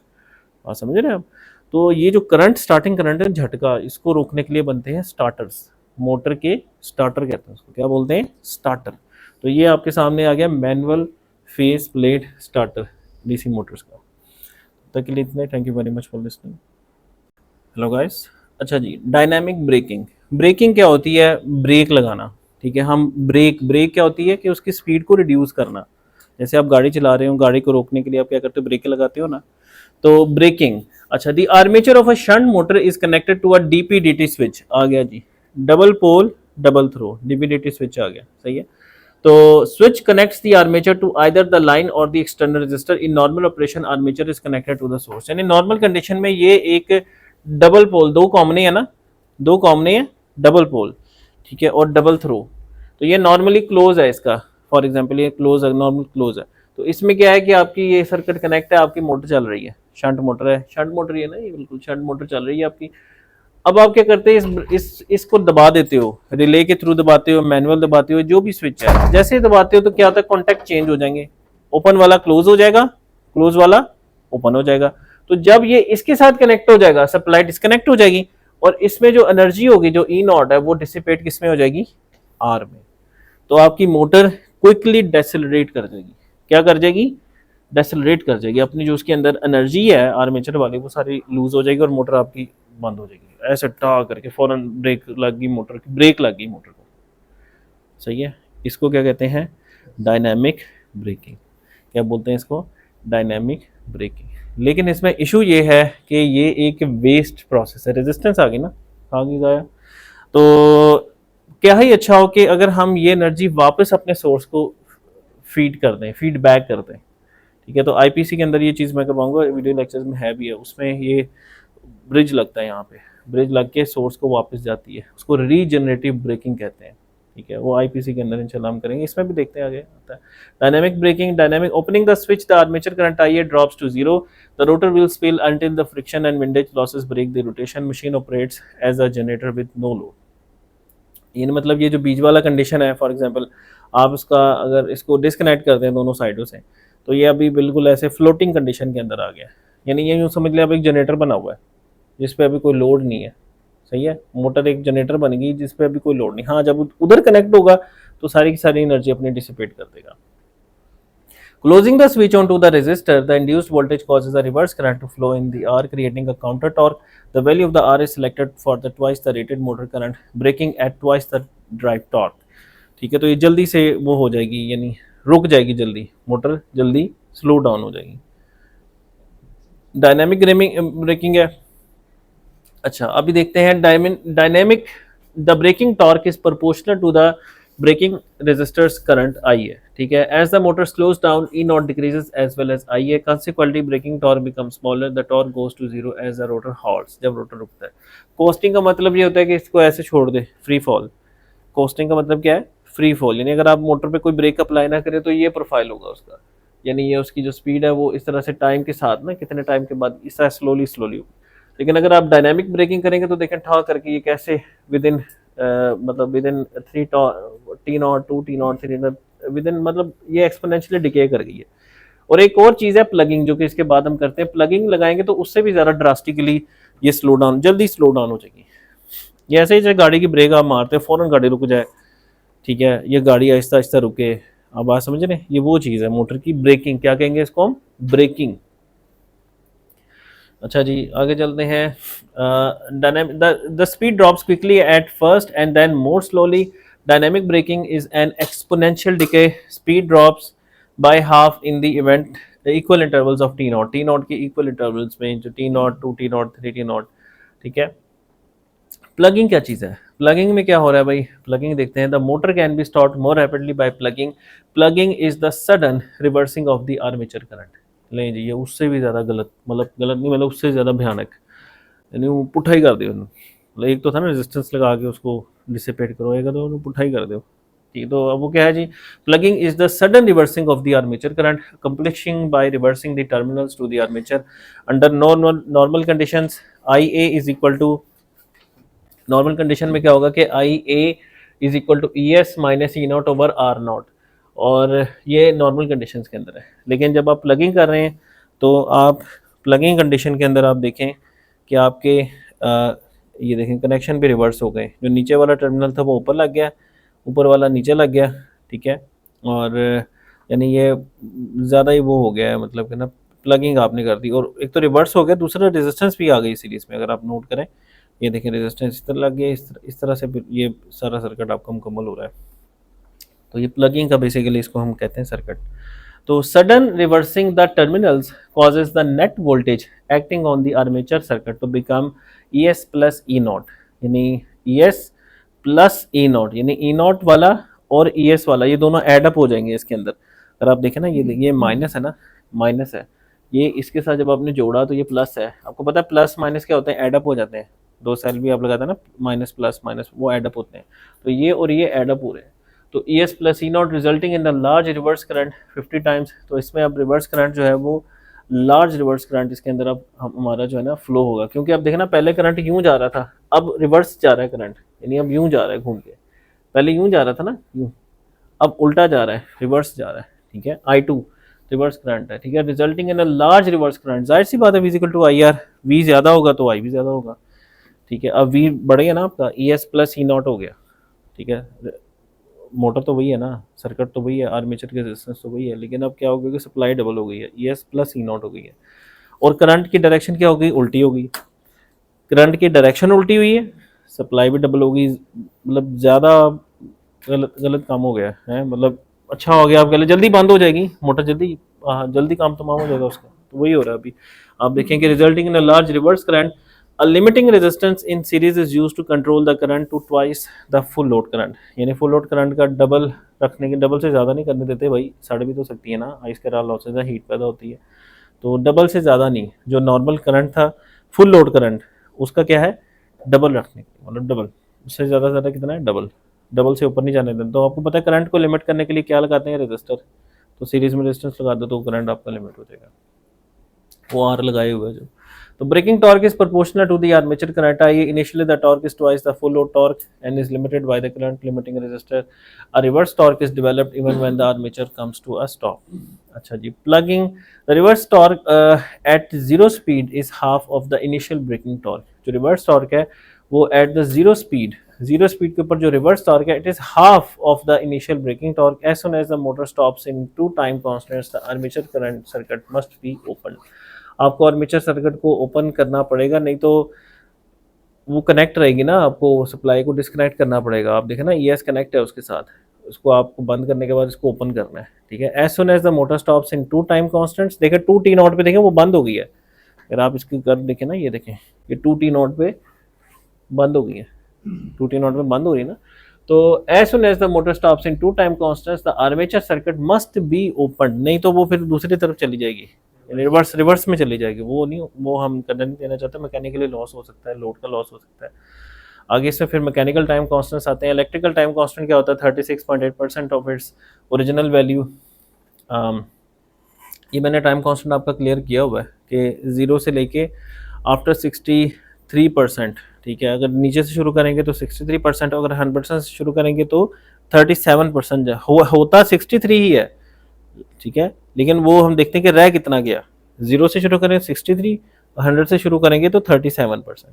आप समझ रहे हैं आप। तो ये जो करंट, स्टार्टिंग करंट है, झटका, इसको रोकने के लिए बनते हैं स्टार्टर्स, मोटर के स्टार्टर कहते हैं उसको, क्या बोलते हैं, स्टार्टर। तो ये आपके सामने आ गया manual face plate starter DC Motors का। तक के लिए इतना, thank you very much for listening. Hello guys. अच्छा जी, डायनामिक ब्रेकिंग। ब्रेकिंग क्या होती है, ब्रेक लगाना, ठीक है। हम ब्रेक क्या होती है कि उसकी स्पीड को रिड्यूस करना। जैसे आप गाड़ी चला रहे हो, गाड़ी को रोकने के लिए आप क्या करते हो, ब्रेक लगाते हो ना, तो ब्रेकिंग। अच्छा, the armature of a shunt motor is connected to a DPDT switch, आ गया जी, double pole double throw, DPDT switch आ गया, सही है। तो switch connects the armature to either the line और the external resistor. In normal operation armature is connected to the source, यानी नॉर्मल कंडीशन में ये एक डबल पोल, दो कॉमन है ना, दो कॉमन है, डबल पोल, ठीक है, और डबल थ्रो। तो ये नॉर्मली क्लोज है इसका, फॉर एग्जांपल ये क्लोज है, नॉर्मल क्लोज है। तो इसमें क्या है कि आपकी ये सर्किट कनेक्ट है, आपकी मोटर चल रही है, शंट मोटर है, शंट मोटर ये ना, ये बिल्कुल शंट मोटर चल रही है आपकी। अब आप क्या करते हैं, इसको दबा देते हो, रिले के थ्रू दबाते हो, मैनुअल दबाते हो, जो भी स्विच है, जैसे ही दबाते हो तो क्या होता है, कॉन्टैक्ट चेंज हो जाएंगे, ओपन वाला क्लोज हो जाएगा, क्लोज वाला ओपन हो जाएगा। तो जब ये इसके साथ कनेक्ट हो जाएगा, सप्लाई डिस्कनेक्ट हो जाएगी, और इसमें जो एनर्जी होगी, जो ई नॉट है, वो डिसिपेट किस में हो जाएगी, आर में। तो आपकी मोटर क्विकली डेसेलरेट कर देगी, क्या कर जाएगी, डेसेलरेट कर जाएगी, अपनी जो उसके अंदर एनर्जी है आर्मेचर वाली वो सारी लूज हो जाएगी और मोटर आपकी बंद हो जाएगी। ऐसे टा करके फौरन ब्रेक लग गई मोटर की, ब्रेक लग गई मोटर को, सही है। इसको क्या कहते हैं, डायनामिक ब्रेकिंग। क्या बोलते हैं इसको, डायनामिक ब्रेकिंग। लेकिन इसमें इशू ये है कि ये एक वेस्ट प्रोसेस है, रेजिस्टेंस आ गई ना, आ गई गाया। तो क्या ही अच्छा हो कि अगर हम ये एनर्जी वापस अपने सोर्स को फीड कर दें, फीडबैक कर दें, ठीक है। तो आईपीसी के अंदर ये चीज़ मैं करवाऊंगा, वीडियो लेक्चर्स में है भी है, उसमें ये ब्रिज लगता है, यहाँ पे ब्रिज लग के सोर्स को वापस जाती है, उसको रीजनरेटिव ब्रेकिंग कहते हैं, ठीक है, वो आईपीसी के अंदर इंशाल्लाह हम करेंगे, इसमें भी देखते हैं आगे आता है। Dynamic braking, dynamic opening the switch, the armature current IA drops to zero, the rotor will spill until the friction and windage losses brake the rotation, machine operates as a generator with no load. ये मतलब ये जो बीच वाला condition है, for example आप उसका अगर इसको डिस्कनेक्ट करते हैं दोनों साइडों से, तो ये अभी बिल्कुल ऐसे फ्लोटिंग कंडीशन के अंदर आ गया, यानी ये यूँ समझ लिया अब एक जनरेटर बना हुआ है जिस पे अभी कोई लोड नहीं है, सही है, मोटर एक जनरेटर बन गई जिस पे अभी कोई लोड नहीं। हाँ, जब उधर कनेक्ट होगा तो सारी की सारी एनर्जी अपनी डिसिपेट कर देगा। Closing the switch onto the resistor, the induced voltage causes a reverse current to flow in the R, creating a counter torque. The value of the R is selected for the twice the rated motor current, braking at twice the drive torque. ठीक है, तो ये जल्दी से वो हो जाएगी, यानी रुक जाएगी जल्दी, मोटर जल्दी स्लो डाउन हो जाएगी। डायनामिक ब्रेकिंग है। अच्छा, अभी देखते हैं dynamic, the braking torque is proportional to the braking resistors current I है, ठीक है। As the motor slows down E naught decreases as well as I है, consequently braking torque become smaller, the torque goes to zero as the rotor halts, जब rotor रुकता है। Costing का मतलब ये होता है कि इसको ऐसे छोड़ दे, फ्री फॉल। कोस्टिंग का मतलब क्या है? फ्री फॉल, यानी अगर आप मोटर पे कोई ब्रेक अप्लाई ना करें तो ये प्रोफाइल होगा उसका, यानी ये उसकी जो स्पीड है वो इस तरह से टाइम के साथ ना, कितने टाइम के बाद इस तरह स्लोली स्लोली होगी। लेकिन अगर आप डायनामिक ब्रेकिंग करेंगे तो देखें ठा करके ये कैसे विद इन मतलब with in T naught 2 T naught 3 with in, मतलब ये एक्सपोनेंशियली डिके कर गई है। और एक और चीज़ है प्लगिंग, जो कि इसके बाद हम करते हैं। प्लगिंग लगाएंगे तो उससे भी ज़्यादा ड्रास्टिकली ये स्लो डाउन, जल्दी स्लो डाउन हो जाएगी। ये ऐसे ही जैसे गाड़ी की ब्रेक आप मारते हैं फ़ौरन गाड़ी रुक जाए, ठीक है, ये गाड़ी आहिस्ता आहिस्ता रुके, आप बात समझ रहे हैं, ये वो चीज़ है मोटर की ब्रेकिंग, क्या कहेंगे इसको हम? ब्रेकिंग। अच्छा जी, आगे चलते हैं। The speed drops quickly at first and then more slowly, dynamic braking is an exponential decay, speed drops by half in the event equal intervals of T naught, T naught के equal intervals में, जो T naught 2 T naught 3 T naught, ठीक है। Plugging क्या चीज़ है? Plugging में क्या हो रहा है भाई? प्लगिंग देखते हैं। The motor can be start more rapidly by plugging, plugging is the sudden reversing of the armature current. नहीं जी, ये उससे भी ज़्यादा गलत, मतलब गलत नहीं, मतलब उससे ज़्यादा भयानक, यानी वो पुट्ठा ही कर दो। मतलब एक तो था ना रेजिस्टेंस लगा के उसको डिसिपेट करो, एक तो पुट्ठा ही कर दो, ठीक। तो अब वो क्या है जी? Plugging is the sudden reversing of the armature current, accomplishing by reversing the terminals to the armature under normal conditions. I A is equal to, normal condition में क्या होगा कि I A is equal to E S minus E naught over R naught, और ये normal conditions के अंदर है। लेकिन जब आप प्लगिंग कर रहे हैं तो आप प्लगिंग कंडीशन के अंदर आप देखें कि आपके ये देखें कनेक्शन भी रिवर्स हो गए, जो नीचे वाला टर्मिनल था वो ऊपर लग गया, ऊपर वाला नीचे लग गया, ठीक है। और यानी ये ज़्यादा ही वो हो गया है, मतलब कि ना प्लगिंग आपने कर दी, और एक तो रिवर्स हो गया, दूसरा रेजिस्टेंस भी आ गई सीरीज़ में। अगर आप नोट करें, ये देखें रेजिस्टेंस इस तरह लग गया, इस तरह से ये सारा सर्किट आपका मुकम्मल हो रहा है। तो ये प्लगिंग का बेसिकली इसको हम कहते हैं सर्किट। तो sudden reversing the terminals causes the net voltage acting on the armature circuit to become E S plus E naught, यानी E S plus E naught, यानी ई नॉट वाला और ई एस वाला ये दोनों एडअप हो जाएंगे इसके अंदर। अगर आप देखें ना, ये माइनस है ना, माइनस है, ये इसके साथ जब आपने जोड़ा तो ये प्लस है। आपको पता है प्लस माइनस क्या होते हैं? एडअप हो जाते हैं। दो सेल भी आप लगाते हैं ना, माइनस प्लस माइनस, वो एडअप होते हैं। तो ये और ये एडअप हो रहे हैं, तो ई S plus E not resulting in the large reverse current 50 times. तो इसमें अब रिवर्स करंट जो है वो लार्ज रिवर्स करंट इसके अंदर अब हमारा जो है ना फ्लो होगा, क्योंकि अब देखना पहले करंट यूं जा रहा था, अब रिवर्स जा रहा है करंट, यानी अब यूं जा रहा है घूम के, पहले यूं जा रहा था ना, यूं, अब उल्टा जा रहा है, रिवर्स जा रहा है, ठीक है। I2 रिवर्स करंट है, ठीक है, resulting in a large reverse current. जाहिर सी बात है, V equal to I R, V ज़्यादा होगा तो आई भी ज़्यादा होगा, ठीक है। अब वी बढ़ गया ना आपका, ई एस प्लस ई नॉट हो गया, ठीक है। मोटर तो वही है ना, सर्किट तो वही है, आर्मेचर की रेजिस्टेंस तो वही है, लेकिन अब क्या हो गया कि सप्लाई डबल हो गई है, E S plus E not हो गई है, और करंट की डायरेक्शन क्या हो गई? उल्टी हो गई। करंट की डायरेक्शन उल्टी हुई है, सप्लाई भी डबल हो गई, मतलब ज़्यादा गलत गलत काम हो गया है, मतलब अच्छा हो गया, आप कह लें जल्दी बंद हो जाएगी मोटर, जल्दी, हाँ जल्दी काम तमाम हो जाएगा उसका, तो वही हो रहा है अभी। आप देखें कि resulting in a large reverse current, a limiting resistance in series is used to control the current to twice the full load current, यानी फुल लोड करंट का डबल रखने के, डबल से ज़्यादा नहीं करने देते भाई, साढ़े भी तो सकती है ना, आइस के लॉसेज है, हीट पैदा होती है, तो डबल से ज़्यादा नहीं, जो नॉर्मल करंट था फुल लोड करंट उसका क्या है? डबल रखने के, मतलब डबल, उससे ज़्यादा कितना है? डबल, डबल से ऊपर नहीं जाने देते। तो आपको पता है करंट को लिमिट करने के लिए क्या लगाते हैं, रेजिस्टर। तो सीरीज में रेजिस्टेंस लगा दो तो करंट आपका लिमिट हो जाएगा, वो आर लगाए हुए जो। तो braking torque is proportional to the armature current I, initially the torque is twice the full load torque and is limited by the current limiting resistor. A reverse torque is developed even when the armature comes to a stop. अच्छा जी, plugging the reverse torque at zero speed is half of the initial braking torque. जो reverse torque है वो at the zero speed के ऊपर जो reverse torque है, it is half of the initial braking torque. As soon as the motor stops in two time constants the armature current circuit must be open. आपको armature circuit को open करना पड़ेगा, नहीं तो वो कनेक्ट रहेगी ना, आपको सप्लाई को डिस्कनेक्ट करना पड़ेगा। आप देखें ना ईएस कनेक्ट है उसके साथ, उसको आपको बंद करने के बाद इसको ओपन करना है, ठीक है। As soon as the motor stops in two time constants, देखें 2T0 पे देखें वो बंद हो गई है। अगर आप इसकी कर देखें ना, ये देखें ये 2T0 पे बंद हो गई है, 2T0 पे बंद हो रही है ना। तो as soon as the motor stops in two time constants the armature circuit must be open, नहीं तो वो फिर दूसरी तरफ चली जाएगी, रिवर्स में चली जाएगी। वो नहीं, वो हम करने नहीं देना चाहते, मैकेनिकली लॉस हो सकता है, लोड का लॉस हो सकता है। आगे इसमें फिर मैकेनिकल टाइम कांस्टेंट्स आते हैं। इलेक्ट्रिकल टाइम कांस्टेंट क्या होता है, 36.8% ऑफ इट्स ओरिजिनल वैल्यू। ये मैंने टाइम कांस्टेंट आपका क्लियर किया हुआ है कि 0 से लेके आफ्टर 63%, ठीक है। अगर नीचे से शुरू करेंगे तो 63%, अगर 100% से शुरू करेंगे तो 37% होता 63 ही है, ठीक है। लेकिन वो हम देखते हैं कि रह कितना गया, 0 से शुरू करें 63, 100 से शुरू करेंगे तो 37%।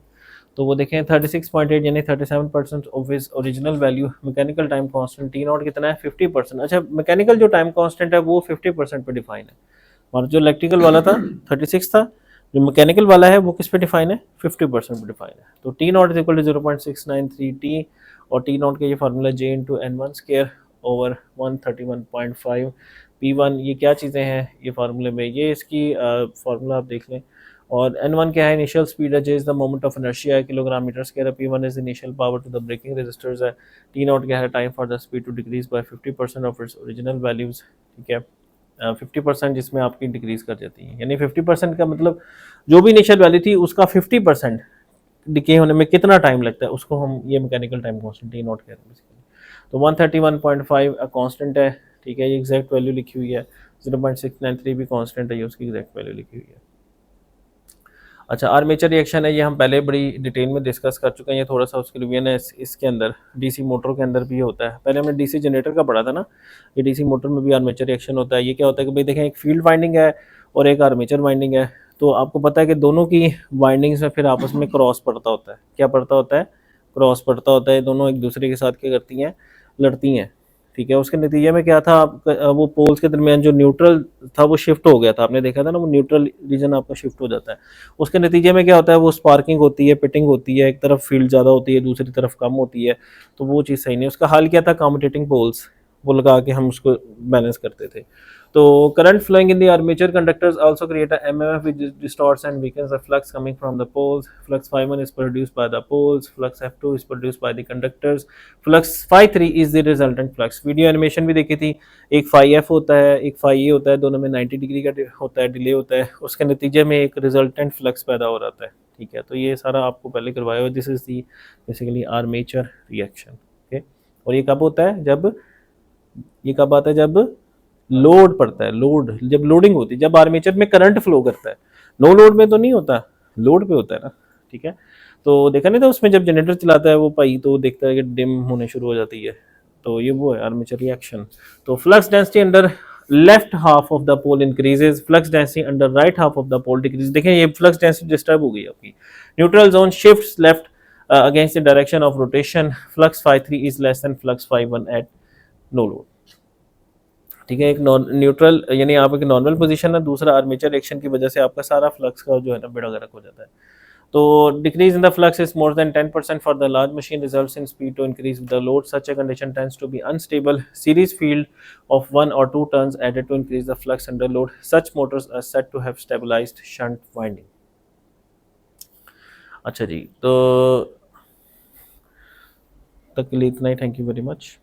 तो वो देखें 36.8 यानी 37% of is original value. Mechanical time constant T0 कितना है, 50%। अच्छा, मैकेनिकल जो टाइम कांस्टेंट है वो 50% पे डिफाइन है, और जो इलेक्ट्रिकल वाला था 36 था, जो मैकेनिकल वाला है वो किस पे डिफाइन है, 50% पे डिफाइन है। तो T0 is equal to 0.693T, और T0 के ये formula J into N1 square over 131.5 P1। ये क्या चीज़ें हैं ये फार्मूले में, ये इसकी फार्मूला आप देख लें। और N1 क्या है, इनिशियल स्पीड है, J is the moment of inertia है, किलोग्राम मीटर स्क्वायर है, P1 is initial power to the braking resistors है, T0 क्या है, time for the speed to decrease by 50% of its original values, ठीक है। 50% जिसमें आपकी डिक्रीज कर जाती है, यानी 50% का मतलब जो भी इनिशियल वैल्यू थी उसका 50% डिके होने में कितना टाइम लगता है, उसको हम ये मैकेनिकल टाइम कांस्टेंट T0 कह रहे हैं बेसिकली। तो 131.5 कांस्टेंट है, ठीक है, ये एग्जैक्ट वैल्यू लिखी हुई है। 0.693 भी कांस्टेंट है, ये उसकी एग्जैक्ट वैल्यू लिखी हुई है। अच्छा, आर्मेचर रिएक्शन है, ये हम पहले बड़ी डिटेल में डिस्कस कर चुके हैं, ये थोड़ा सा उसकी रिवीजन है। इसके अंदर डीसी मोटर के अंदर भी होता है, पहले हमने डीसी जनरेटर का पढ़ा था ना, ये डीसी मोटर में भी आर्मेचर रिएक्शन होता है। ये क्या होता है कि भाई देखें, एक फील्ड वाइंडिंग है और एक आर्मेचर वाइंडिंग है, तो आपको पता है कि दोनों की वाइंडिंग्स में फिर आपस में क्रॉस पड़ता होता है। क्या पड़ता होता है, क्रॉस पड़ता होता है, दोनों एक दूसरे के साथ क्या करती हैं, लड़ती हैं, ठीक है। उसके नतीजे में क्या था, वो पोल्स के दरमियान जो न्यूट्रल था वो शिफ्ट हो गया था, आपने देखा था ना, वो न्यूट्रल रीजन आपका शिफ्ट हो जाता है। उसके नतीजे में क्या होता है, वो स्पार्किंग होती है, पिटिंग होती है, एक तरफ फील्ड ज़्यादा होती है, दूसरी तरफ कम होती है, तो वो चीज़ सही नहीं। उसका हल क्या था, कम्यूटेटिंग पोल्स वो लगा के हम उसको बैलेंस करते थे। तो current flowing in the armature conductors also create a MMF which distorts and weakens the flux coming from the poles. Flux phi1 is produced by the poles, flux F2 is produced by the conductors, flux phi3 is the resultant flux। Video animation भी देखी थी, एक phi F होता है, एक phi A होता है, दोनों में 90 डिग्री का होता है, डिले होता है, उसके नतीजे में एक रिजल्टेंट फ्लक्स पैदा हो जाता है, ठीक है। तो ये सारा आपको पहले करवाया हुआ, this is the basically armature reaction, okay. और ये कब होता है, जब ये कब आता है, जब लोड पड़ता है, लोड जब लोडिंग होती है, जब आर्मेचर में करंट फ्लो करता है। नो लोड में तो नहीं होता, लोड पे होता है ना, ठीक है। तो देखा नहीं था उसमें, जब जनरेटर चलाता है वो पाई तो देखता है कि डिम होने शुरू हो जाती है, तो ये वो है आर्मेचर रिएक्शन। तो flux density under left half of the pole increases, flux density under right half of the pole decrease. देखें ये फ्लक्स डेंसिटी डिस्टर्ब हो गई आपकी, neutral zone shifts left against the direction of rotation, flux phi3 is less than flux phi1 at no load, ठीक है। एक neutral यानी आप एक नॉर्मल पोजीशन है, दूसरा आर्मेचर रिएक्शन की वजह से आपका सारा फ्लक्स का जो है ना बेड़ा गर्क हो जाता है। तो decrease in the flux is more than 10% for the large machine results in speed to increase the load, such a condition tends to be unstable, series field of 1 or 2 turns added to increase the flux under load, such motors are said to have stabilised shunt winding. अच्छा जी, तो तक के लिए इतना ही, thank you very much.